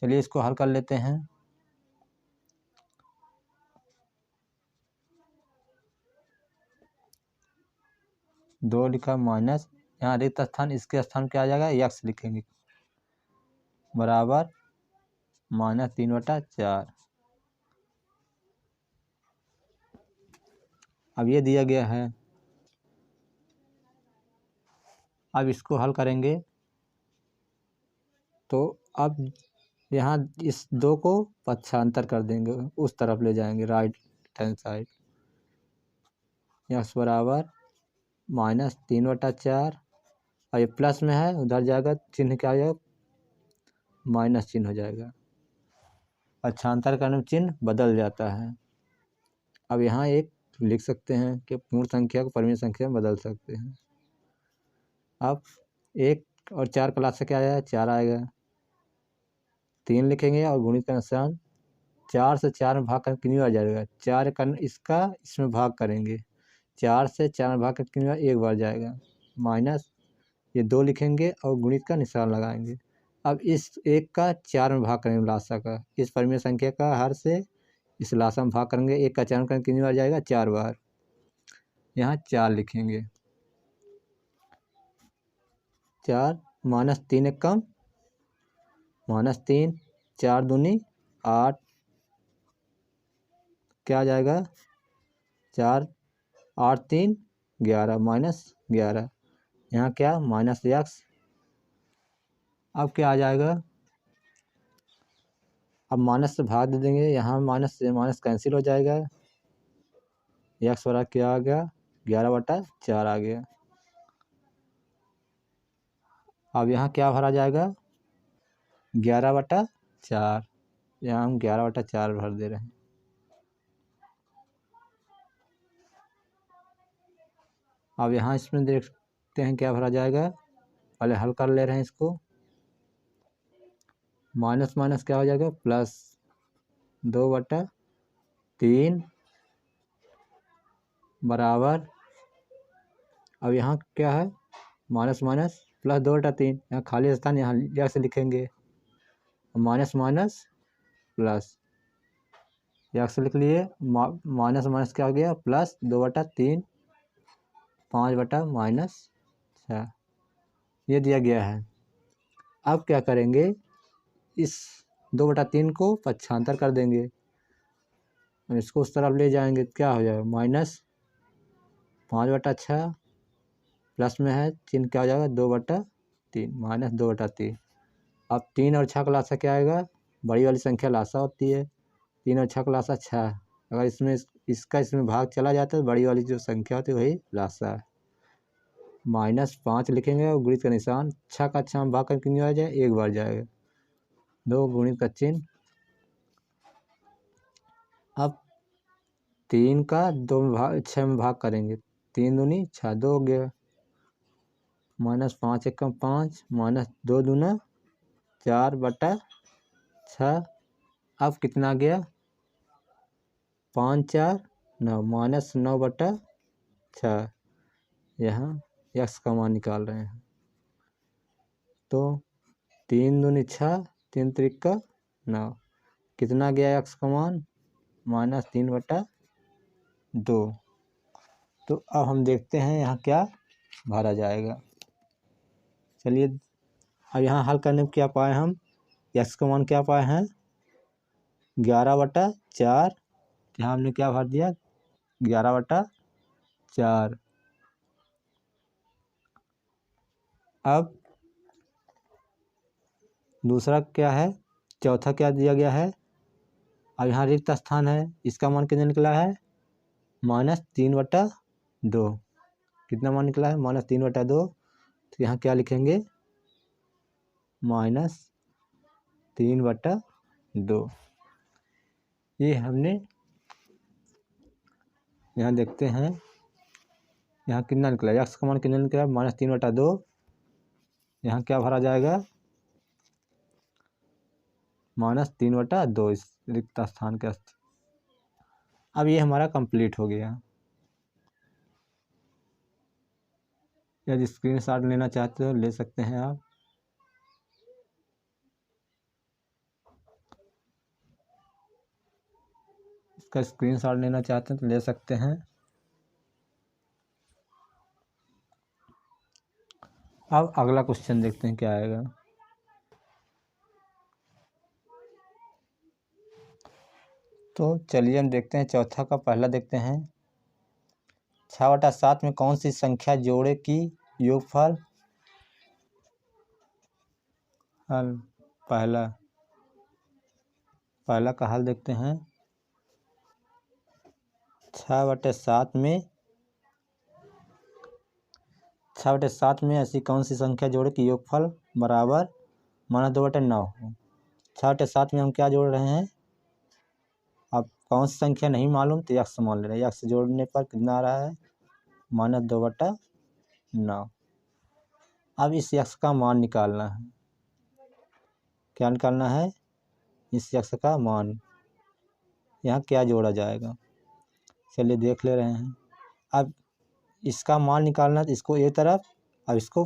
चलिए इसको हल कर लेते हैं। दो लिखा माइनस, यहाँ रिक्त स्थान, इसके स्थान क्या आ जाएगा, x लिखेंगे बराबर -3/4। अब ये दिया गया है। अब इसको हल करेंगे तो अब यहाँ इस 2 को पक्षांतर कर देंगे, उस तरफ ले जाएंगे राइट हैंड साइड। x बराबर -3/4 और ये प्लस में है, उधर जाएगा चिन्ह क्या आ जाएगा, माइनस चिन्ह हो जाएगा। पक्षांतर करने में चिन्ह बदल जाता है। अब यहाँ एक लिख सकते हैं कि पूर्ण संख्या को परिमेय संख्या में बदल सकते हैं। अब 1 और 4 क्लास से क्या आएगा, 4 आएगा। 3 लिखेंगे और गुणित का निशान 4 से 4 में भाग कर कितनी बार जाएगा, 4 का इसका इसमें भाग करेंगे, 4 से 4 में भाग कर कितनी बार, एक बार जाएगा। माइनस ये 2 लिखेंगे और गुणित का निशान लगाएंगे। अब इस 1 का 4 में भाग करेंगे लासा का, इस परिमेय संख्या का हर से इस लासा में भाग करेंगे, 1 का 4 में कितनी बार जाएगा, 4 बार। यहाँ 4 लिखेंगे, 4 -3 एक कम -3 4 दूनी 8, क्या आ जाएगा 4, 8 3 11 -11, यहाँ क्या माइनस एक्स। अब क्या आ जाएगा, अब माइनस से भाग दे देंगे, यहाँ माइनस से माइनस कैंसिल हो जाएगा, एक्स बराबर क्या आ गया 11/4 आ गया। अब यहाँ क्या भरा जाएगा 11/4, यहाँ हम 11/4 भर दे रहे हैं। अब यहाँ इसमें देखते हैं क्या भरा जाएगा, पहले हल कर ले रहे हैं इसको। माइनस माइनस क्या हो जाएगा प्लस 2/3 बराबर, अब यहाँ क्या है माइनस माइनस प्लस 2/3, यहाँ खाली स्थान यहाँ एक्स लिखेंगे, माइनस माइनस प्लस एक्स लिख लिए, माइनस माइनस क्या हो गया प्लस 2/3, 5/-6 ये दिया गया है। अब क्या करेंगे, इस 2/3 को पक्षांतर कर देंगे, इसको उस तरफ ले जाएंगे, क्या हो जाएगा -5/6 प्लस में है चिन्ह क्या हो जाएगा 2/3 -2/3। अब 3 और 6 का लासा क्या आएगा, बड़ी वाली संख्या लासा होती है, 3 और 6 का लासा 6, अगर इसमें इसका इसमें भाग चला जाता है तो बड़ी वाली जो संख्या होती है वही लासा है। -5 लिखेंगे और गुणित का निशान, 6 का 6 में भाग कर कितनी बार जाए 1 बार जाएगा, 2 गुणित का चिन्ह। अब 3 का 2 में भाग 6 में भाग करेंगे, 3 दूनी 6 2 हो गया, -5 1 5 -2 दूना 4/6। अब कितना गया 5 4 9 -9/6, यहाँ एक्स का मान निकाल रहे हैं, तो 3 दूनी 6 3 त्रिक 9, कितना गया एक्स का मान -3/2। तो अब हम देखते हैं यहाँ क्या भरा जाएगा। चलिए अब यहाँ हल करने में क्या पाए हम, एक्स का मान क्या पाए हैं 11/4, यहाँ हमने क्या भर दिया 11/4। अब दूसरा क्या है, चौथा क्या दिया गया है, अब यहाँ रिक्त स्थान है, इसका मान कितना निकला है -3/2, कितना मान निकला है -3/2, तो यहाँ क्या लिखेंगे -3/2। ये हमने यहाँ देखते हैं, यहाँ कितना निकला, एक्स का मान कितना निकला -3/2, यहाँ क्या भरा जाएगा -3/2 इस रिक्त स्थान के। अब ये हमारा कंप्लीट हो गया। यदि स्क्रीनशॉट लेना चाहते हो ले सकते हैं आप। इसका स्क्रीनशॉट लेना चाहते हैं तो ले सकते हैं। अब अगला क्वेश्चन देखते हैं क्या आएगा। तो चलिए हम देखते हैं, चौथा का पहला देखते हैं, 6/7 में कौन सी संख्या जोड़े की योगफल, हल पहला का हल देखते हैं। 6/7 में ऐसी कौन सी संख्या जोड़े कि योगफल बराबर -2/9 हो। 6/7 में हम क्या जोड़ रहे हैं, अब कौन सी संख्या नहीं मालूम तो एक्स मान ले रहे हैं, एक्स जोड़ने पर कितना आ रहा है -2/9। अब इस एक्स का मान निकालना है, क्या निकालना है इस एक्स का मान, यहाँ क्या जोड़ा जाएगा, चलिए देख ले रहे हैं। अब इसका मान निकालना तो इसको एक तरफ, अब इसको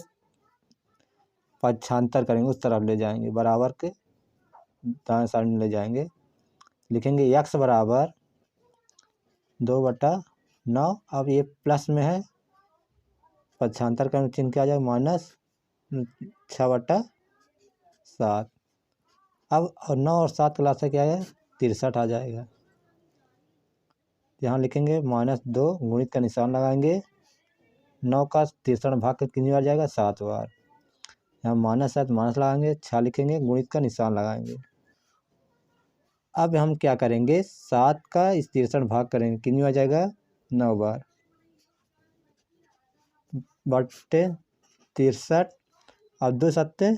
पक्षांतर करेंगे उस तरफ ले जाएंगे, बराबर के दाएं साइड में ले जाएंगे, लिखेंगे एक्स बराबर 2/9। अब ये प्लस में है, पक्षांतर का चिन्ह क्या आ जाएगा -6/7। अब 9 और 7 का लासा क्या है 63 आ जाएगा। यहाँ लिखेंगे -2 गुणित का निशान लगाएंगे, 9 का 63 भाग कर कितनी बार जाएगा 7 बार। यहाँ -7 माइनस लगाएंगे, 6 लिखेंगे, गुणित का निशान लगाएंगे। अब हम क्या करेंगे 7 का 63 भाग करेंगे, कितनी बार जाएगा 9 बार, बट्टे 63। अब 2 सत्ते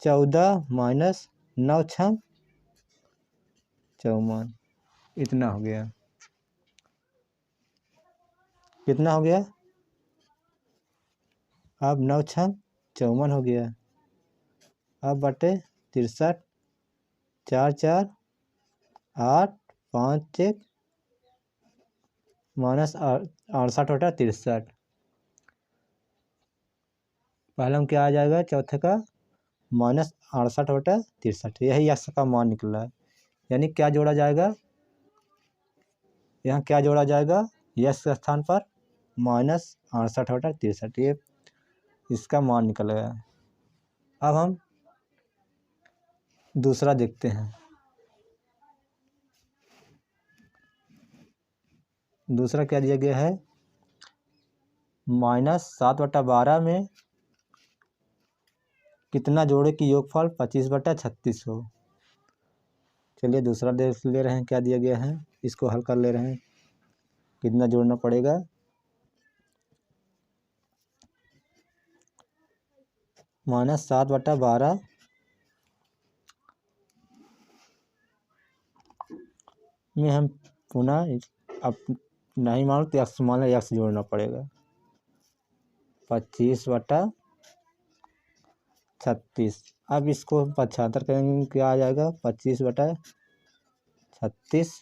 14 माइनस 9 छम 54, इतना हो गया। कितना हो गया, अब 9 छम 54 हो गया। अब बटे 63, 4 4 8 5 1 माइनस 68 बटा 63। पहले हम क्या आ जाएगा चौथे का -68 बटा 63, यही x का मान निकला है। यानी क्या जोड़ा जाएगा, यहाँ क्या जोड़ा जाएगा यस के स्थान पर -68 बटा 63, ये इसका मान निकल गया। अब हम दूसरा देखते हैं। दूसरा क्या दिया गया है -7 बटा 12 में कितना जोड़े कि योगफल 25 बटा 36 हो। चलिए दूसरा देख ले रहे हैं क्या दिया गया है, इसको हल कर ले रहे हैं। कितना जोड़ना पड़ेगा, -7 बटा 12 में हम पुनः अब नहीं मानो तो x मान लो, x जोड़ना पड़ेगा। 25 बटा 36। अब इसको 75 करेंगे क्या आ जाएगा 25 बटा 36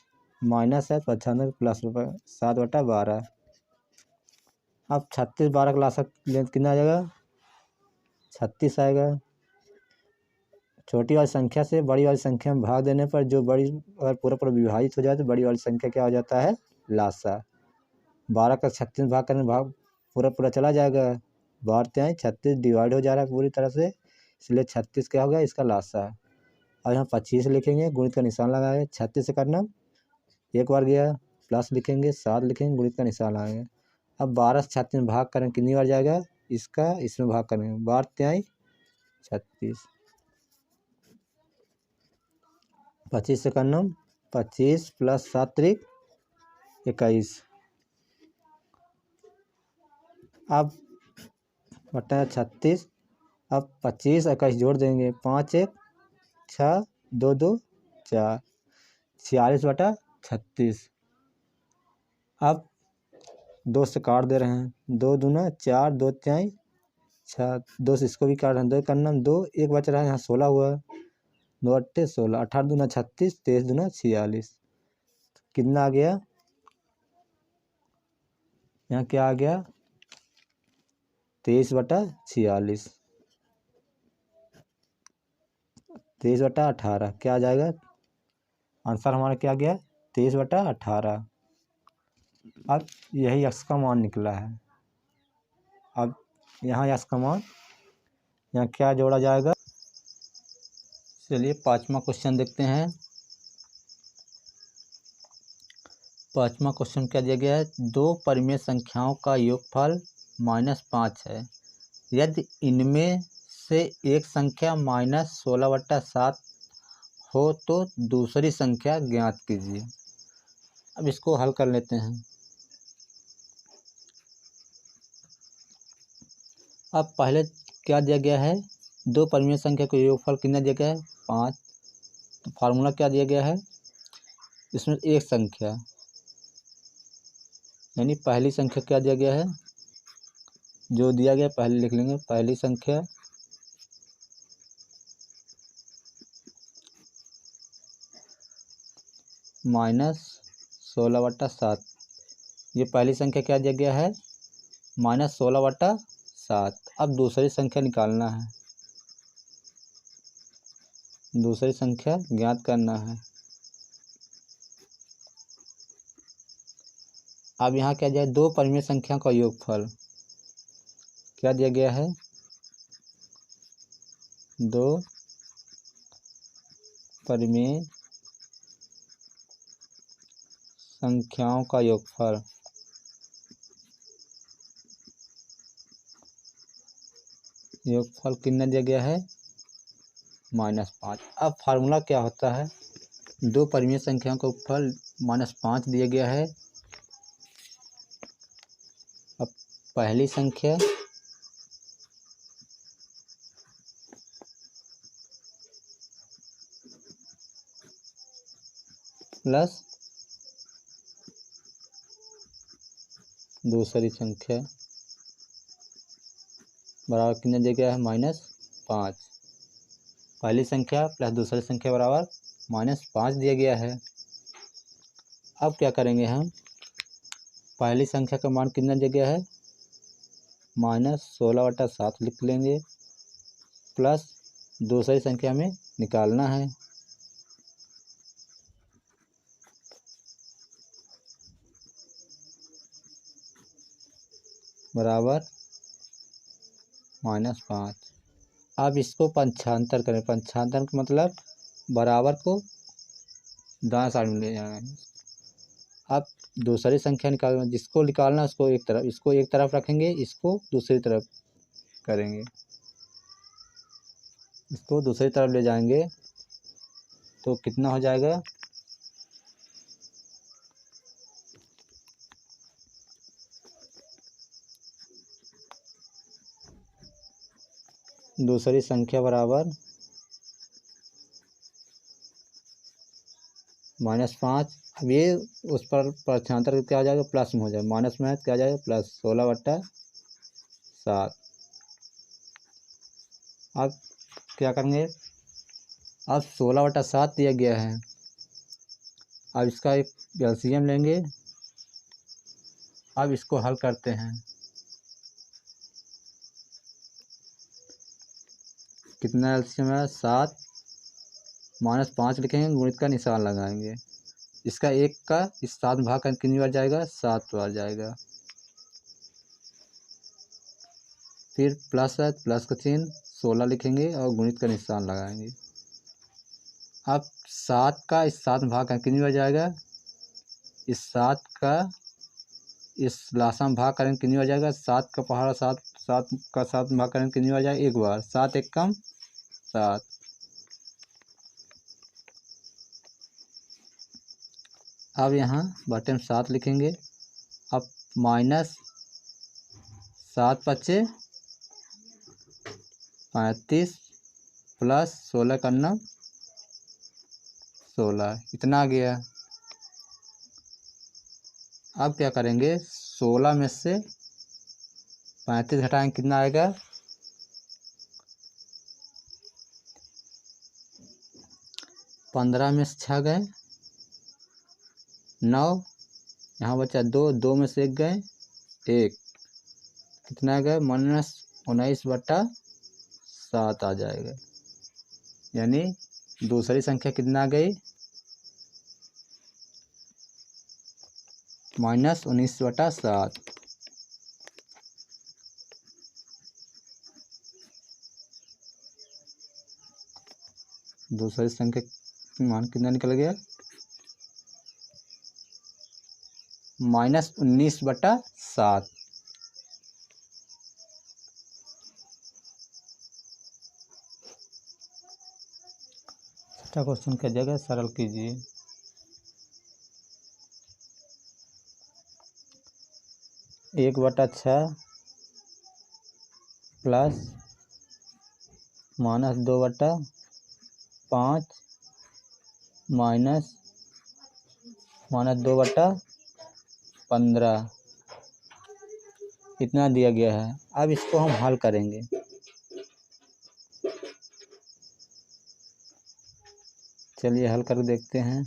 माइनस है 95 प्लस 7 बटा 12। अब 36 12 का लासा कितना आ जाएगा 36 आएगा। छोटी वाली संख्या से बड़ी वाली संख्या में भाग देने पर जो बड़ी अगर पूरा पूरा विभाजित हो जाए तो बड़ी वाली संख्या क्या हो जाता है लासा। 12 का 36 भाग करने भाग पूरा पूरा चला जाएगा, 12 36 डिवाइड हो जा रहा है पूरी तरह से, इसलिए 36 क्या हो गया इसका लासा। और यहाँ 25 लिखेंगे, गुणित का निशान लगाएंगे, 36 से करना एक बार गया, प्लस लिखेंगे 7 लिखेंगे, गुणित का निशान लगाएंगे। अब 12 से 36 में भाग करें कितनी बार जाएगा इसका, इसमें भाग करेंगे 12 36, 25 से करना 25 प्लस 7 21। अब बटा 36, अब 25 21 जोड़ देंगे, 5 1 6 2 2 4 46 बटा 36। अब 2 से काट दे रहे हैं, 2 दूना 4 2 3 6, 2 से इसको भी काट रहे हैं, 2 करना 2 1 बच रहा है, यहाँ 16 हुआ, 2 8 16, 18 दूना 36, 23 दूना 46। कितना आ गया, यहाँ क्या आ गया 23 बटा 46, 23 बटा 18 क्या आ जाएगा, आंसर हमारा क्या गया 23 बटा 18। अब यही x का मान निकला है। अब यहाँ x का मान यहाँ क्या जोड़ा जाएगा। चलिए 5वां क्वेश्चन देखते हैं। 5वां क्वेश्चन क्या दिया गया है, दो परिमेय संख्याओं का योगफल -5 है, यदि इनमें से एक संख्या -16 बटा 7 हो तो दूसरी संख्या ज्ञात कीजिए। अब इसको हल कर लेते हैं। अब पहले क्या दिया गया है, दो परिमेय संख्या का योगफल कितना दिया गया है 5। तो फार्मूला क्या दिया गया है, इसमें एक संख्या यानी पहली संख्या क्या दिया गया है, जो दिया गया पहले लिख लेंगे, पहली संख्या -16 बटा 7, ये पहली संख्या क्या दिया गया है -16 बटा 7। अब दूसरी संख्या निकालना है, दूसरी संख्या ज्ञात करना है। अब यहाँ क्या दिया है, दो परिमेय संख्या का योगफल क्या दिया गया है, दो परिमेय संख्याओं का योगफल कितना दिया गया है, -5। अब फार्मूला क्या होता है, दो परिमेय संख्याओं का योगफल -5 दिया गया है। अब पहली संख्या प्लस दूसरी संख्या बराबर कितना दिया गया है, -5। पहली संख्या प्लस दूसरी संख्या बराबर -5 दिया गया है। अब क्या करेंगे हम, पहली संख्या का मान कितना दिया गया है, -16/7 लिख लेंगे, प्लस दूसरी संख्या में निकालना है, बराबर -5। अब इसको पंचांतर करें, पंचांतर का मतलब बराबर को दाएं साइड में ले जाना है। अब दूसरी संख्या निकालना, जिसको निकालना उसको एक तरफ, इसको एक तरफ रखेंगे, इसको दूसरी तरफ करेंगे, इसको दूसरी तरफ ले जाएंगे तो कितना हो जाएगा, दूसरी संख्या बराबर -5। अब ये उस पर पक्षांतर क्या हो जाएगा, प्लस में हो जाएगा, माइनस में क्या हो जाएगा, प्लस 16/7। अब क्या करेंगे, अब 16/7 दिया गया है, अब इसका एक एलसीएम लेंगे। अब इसको हल करते हैं, कितना एलसीएम है, 7 -5 लिखेंगे, गुणित का निशान लगाएंगे, इसका एक का इस 7 भाग का कितनी बार जाएगा, 7 बार जाएगा। फिर प्लस है, प्लस का चिन्ह 16 लिखेंगे और गुणित का निशान लगाएंगे। अब 7 का इस 7 भाग का कितनी बार जाएगा, इस 7 का इस लासाम भाग करेंगे कितनी बार जाएगा, 7 का पहाड़ा 7 का 7 भाग करेंगे कितनी बार जाएगा, एक बार, 7 एक कम 7। अब यहाँ बटे में 7 लिखेंगे। अब -7×5 = 35 प्लस 16 करना 16, इतना आ गया। अब क्या करेंगे, 16 में से 35 घटाएंगे, कितना आएगा, 15 में से 6 गए 9, यहाँ बचा 2, 2 में से 1 गए 1, कितना आ गया, -19/7 आ जाएगा। यानी दूसरी संख्या कितना आ गई, -19/7। दूसरी संख्या मान कितना निकल गया, -19/7। छठा क्वेश्चन क्या जगह सरल कीजिए। 1/6 प्लस -2/5 माइनस -2/15 इतना दिया गया है। अब इसको हम हल करेंगे। चलिए हल कर देखते हैं।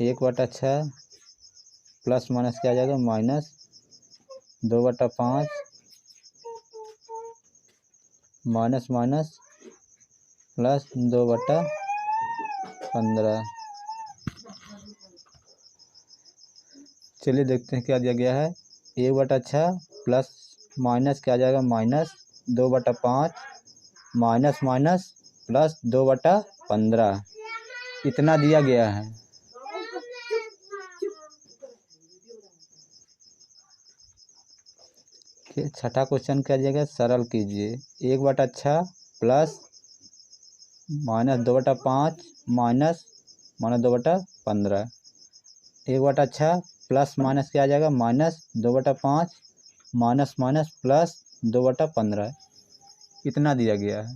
1/6 प्लस माइनस क्या आ जाएगा, -2/5 माइनस माइनस प्लस 2/15। चलिए देखते हैं क्या दिया गया है। 1/6 प्लस माइनस क्या आ जाएगा, -2/5 माइनस माइनस प्लस 2/15 इतना दिया गया है। फिर छठा क्वेश्चन क्या दिया सरल कीजिए। 1/6 plus minus 2/5 minus 2/15। 1/6 plus minus क्या आ जाएगा माइनस 2/5 माइनस माइनस प्लस 2/15 इतना दिया गया है।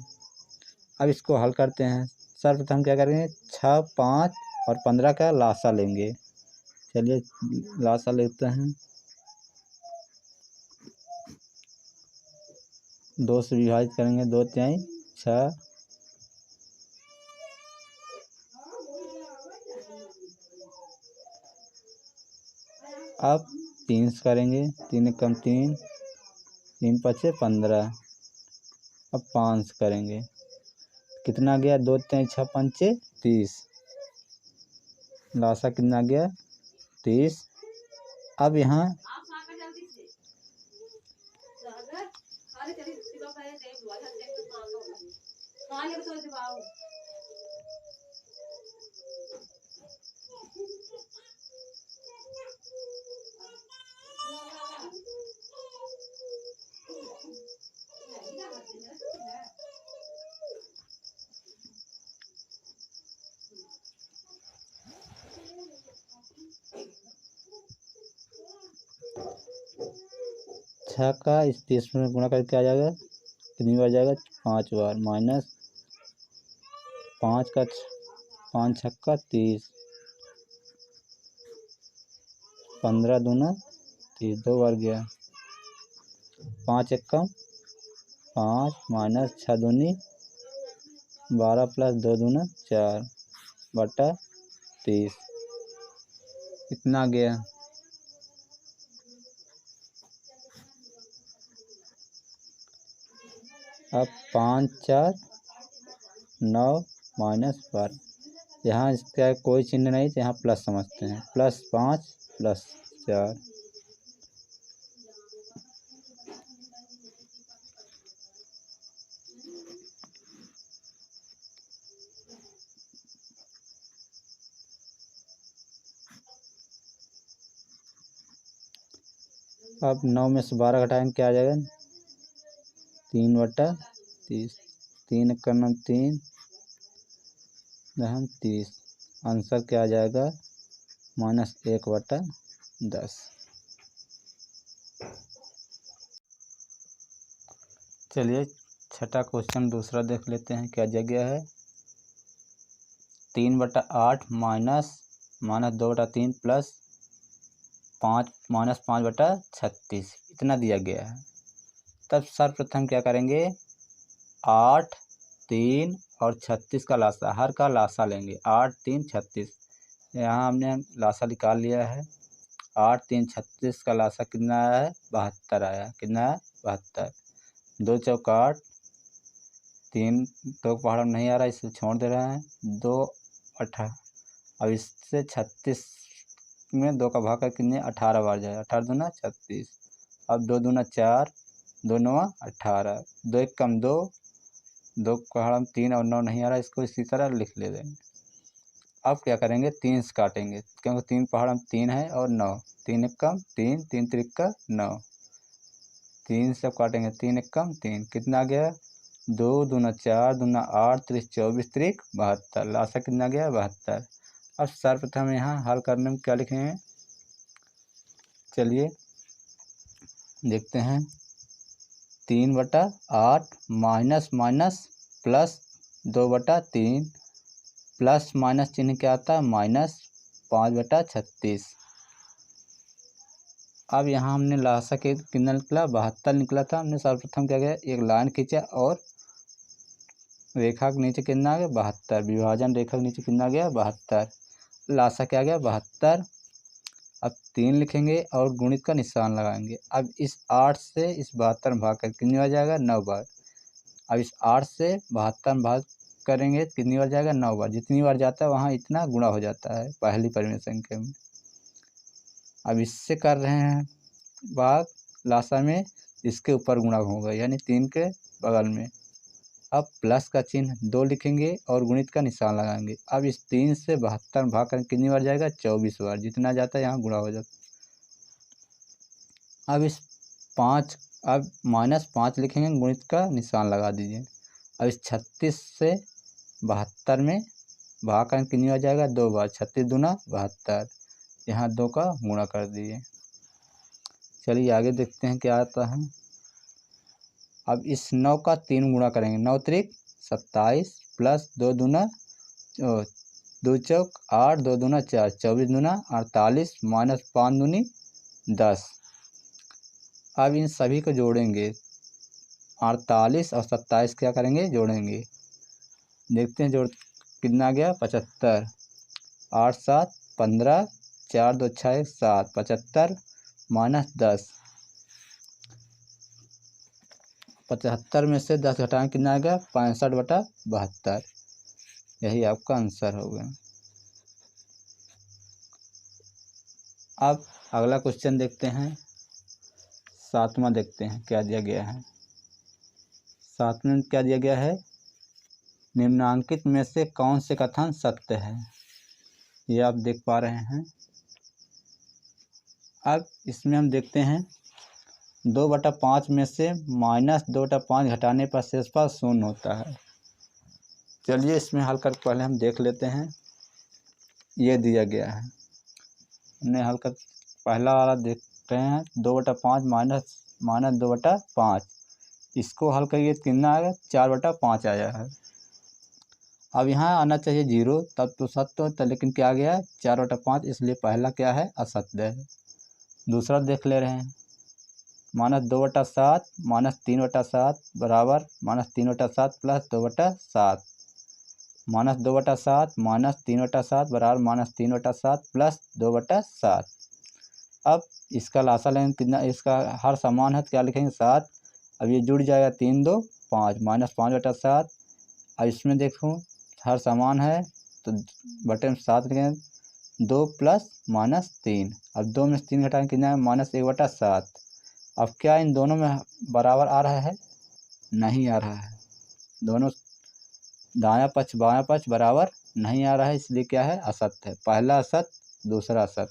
अब इसको हल करते हैं। सर्वप्रथम क्या करेंगे 6, 5 और 15 का लासा लेंगे। चलिए लासा लेते हैं। 2 से विभाजित करेंगे 2 तिहाई 6। अब 3 से करेंगे 3 कम 3 3 5 15। अब 5 से करेंगे कितना गया 2 तिहाई 6 5 30 लासा कितना गया 30। अब यहाँ छः का इस 30 में गुणा करके आ जाएगा कितनी बार जाएगा 5 बार माइनस 5 का 5 छक्का 30 15 दूना 30 2 बार गया 5 एकम 5 माइनस 6 दूनी 12 प्लस 2 दूना 4/30 इतना गया। अब 5 4 9 माइनस 12 यहाँ इसका कोई चिन्ह नहीं तो यहाँ प्लस समझते हैं +5 +4। अब 9 में से 12 घटाएंगे क्या आ जाएगा 3/30 3 × 3 30 आंसर क्या आ जाएगा -1/10। चलिए छठा क्वेश्चन दूसरा देख लेते हैं क्या जगह है 3/8 माइनस 2/3 प्लस 5 माइनस 5/36 इतना दिया गया है। तब सर्वप्रथम क्या करेंगे 8 3 और 36 का लासा हर का लासा लेंगे 8 3 36 यहाँ हमने लासा निकाल लिया है 8 3 36 का लासा कितना आया है 72 आया कितना है 72 2 चौका 8 3 2 पहाड़ नहीं आ रहा इसे छोड़ दे रहे हैं 2 18 अब इससे 36 में 2 का भाग कर कितने 18 बार जाए 18 दूना 36 अब 2 दूना 4 2 9 18 2 1 कम 2 2 पहाड़ 3 और 9 नहीं आ रहा इसको इसी तरह लिख ले देंगे। अब क्या करेंगे 3 से काटेंगे क्योंकि 3 पहाड़ 3 है और 9 3 1 कम 3 3 3 9 3 से काटेंगे 3 1 कम 3 कितना गया 2 दूना 4 दूना 8 3 24 3 72 लासा कितना गया 72। अब सर्वप्रथम यहाँ हल करने में क्या लिखेंगे चलिए देखते हैं 3/8 minus minus plus 2/3 plus minus चिन्ह क्या आता है -5/36। अब यहाँ हमने लासा के कितना निकला 72 निकला था हमने सर्वप्रथम क्या किया एक लाइन खींचा और रेखा के नीचे कितना आ गया 72 विभाजन रेखा के नीचे कितना गया 72 लासा क्या गया 72। अब 3 लिखेंगे और गुणित का निशान लगाएंगे। अब इस 8 से इस 72 में भाग कर कितनी बार जाएगा 9 बार। अब इस 8 से 72 में भाग करेंगे कितनी बार जाएगा 9 बार जितनी बार जाता है वहाँ इतना गुणा हो जाता है पहली परिमेय संख्या में। अब इससे कर रहे हैं भाग लासा में इसके ऊपर गुणा होगा यानी 3 के बगल में। अब प्लस का चिन्ह 2 लिखेंगे और गुणित का निशान लगाएंगे। अब इस 3 से 72 भाग कर कितनी बार जाएगा? 24 बार। जितना जाता है यहाँ गुणा हो जाता। अब इस 5 अब -5 लिखेंगे, गुणित का निशान लगा दीजिए। अब इस 36 से 72 में भाग कर कितनी बार जाएगा? 2 बार। 36 दूना 72, यहाँ 2 का गुणा कर दीजिए। चलिए आगे देखते हैं क्या आता है। अब इस 9 का 3 गुणा करेंगे। 9 त्रिक 27 प्लस 2 दूना 2 चौक 8, 2 दूना 4, 24 दूना 48 माइनस 5 दूनी 10। अब इन सभी को जोड़ेंगे। 48 और 27 क्या करेंगे? जोड़ेंगे। देखते हैं जोड़ कितना गया? 75। 8 7 15, 4 2 6 7, 75 माइनस 10। 75 में से 10 घटाएं कितना आ गया? 65/72। यही आपका आंसर हो गया। अब अगला क्वेश्चन देखते हैं। 7वां देखते हैं क्या दिया गया है। 7वें में क्या दिया गया है? निम्नांकित में से कौन से कथन सत्य है? ये आप देख पा रहे हैं। अब इसमें हम देखते हैं 2/5 में से -2/5 घटाने पर शेषफल 0 होता है। चलिए इसमें हल कर पहले हम देख लेते हैं। ये दिया गया है, हमने हल कर पहला वाला देख रहे हैं। 2/5 माइनस 2/5, इसको हल करिए कितना आएगा? 4/5 आया है। अब यहाँ आना चाहिए 0, तब तो सत्य होता, लेकिन क्या आ गया? 4/5, इसलिए पहला क्या है? असत्य है। दूसरा देख ले रहे हैं। -2/7 -3/7 बराबर -3/7 प्लस 2/7। -2/7 -3/7 बराबर -3/7 प्लस 2/7। अब इसका लासा लेंगे कितना? इसका हर समान है तो क्या लिखेंगे? 7। अब ये जुड़ जाएगा 3 2 5 -5/7। अब इसमें देखो हर समान है तो बटे में 7 लिखेंगे। 2 प्लस -3। अब 2 में से 3 घटाएंगे कितना है? -1/7। अब क्या इन दोनों में बराबर आ रहा है? नहीं आ रहा है। दोनों दायां पक्ष बायां पक्ष बराबर नहीं आ रहा है, इसलिए क्या है? असत्य है। पहला असत्य, दूसरा असत्य।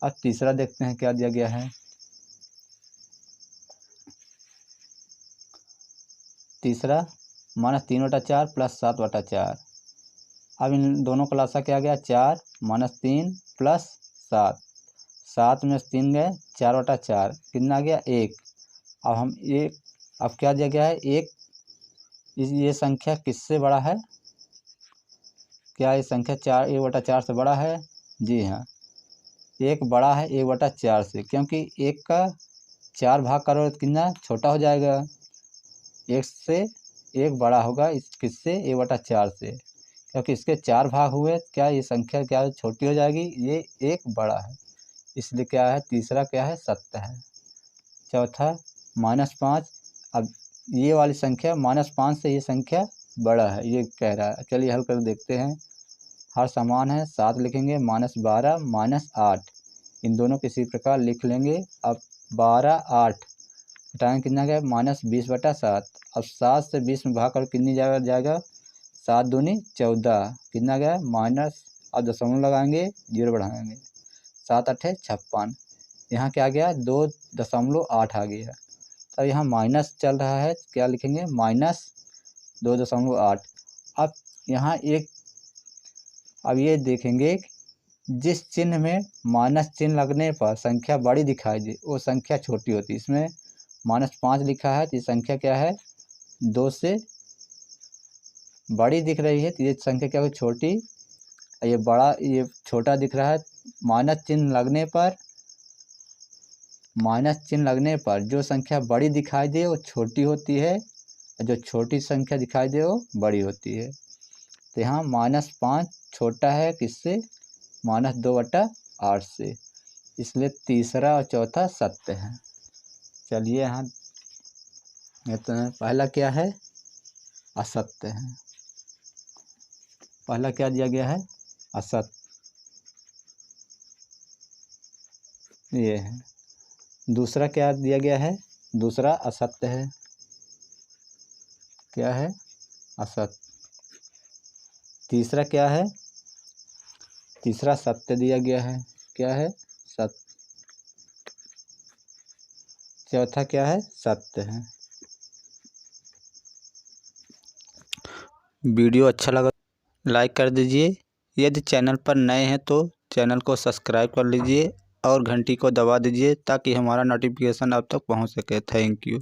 अब तीसरा देखते हैं क्या दिया गया है। तीसरा -3/4 प्लस 7/4। अब इन दोनों का लासा क्या गया? 4 -3 प्लस 7। 7 में 3 गए, 4/4 कितना गया? 1। अब हम एक अब क्या दिया गया है? ये संख्या किससे बड़ा है? क्या ये संख्या 1/4 से बड़ा है? जी हाँ, 1 बड़ा है 1/4 से, क्योंकि 1 का 4 भाग करो तो कितना छोटा हो जाएगा? 1 से 1 बड़ा होगा इस किससे? 1/4 से, क्योंकि इसके 4 भाग हुए, क्या ये संख्या क्या छोटी हो जाएगी? ये 1 बड़ा है, इसलिए क्या है? तीसरा क्या है? सत्य है। चौथा -5। अब ये वाली संख्या -5 से ये संख्या बड़ा है, ये कह रहा है। चलिए हल कर देखते हैं। हर समान है, 7 लिखेंगे, -12 -8, इन दोनों को इसी प्रकार लिख लेंगे। अब 12 8 घटाएंगे कितना गया? -20/7। अब 7 से 20 में भाग कर कितनी जाएगा? 7 दूनी 14, कितना गया? माइनस। अब दशमलव लगाएंगे, 0 बढ़ाएंगे, 7 8 56। यहाँ क्या गया? 2.8 आ गया। अब यहाँ माइनस चल रहा है, क्या लिखेंगे? -2.8। अब यहाँ अब ये देखेंगे जिस चिन्ह में माइनस चिन्ह लगने पर संख्या बड़ी दिखाई दे वो संख्या छोटी होती है। इसमें -5 लिखा है तो ये संख्या क्या है? 2 से बड़ी दिख रही है, तो ये संख्या क्या है? छोटी। ये बड़ा, ये छोटा दिख रहा है। माइनस चिन्ह लगने पर जो संख्या बड़ी दिखाई दे वो छोटी होती है, और जो छोटी संख्या दिखाई दे वो बड़ी होती है। तो यहाँ -5 छोटा है किससे? -2/8 से, इसलिए तीसरा और चौथा सत्य है। चलिए यहाँ तो पहला क्या है? असत्य है। पहला क्या दिया गया है? असत्य, ये है। दूसरा क्या दिया गया है? दूसरा असत्य है। क्या है? असत्य। तीसरा क्या है? तीसरा सत्य दिया गया है। क्या है? सत्य। चौथा क्या है? सत्य है। वीडियो अच्छा लगा लाइक कर दीजिए। यदि चैनल पर नए हैं तो चैनल को सब्सक्राइब कर लीजिए और घंटी को दबा दीजिए ताकि हमारा नोटिफिकेशन आप तक पहुंच सके। Thank you.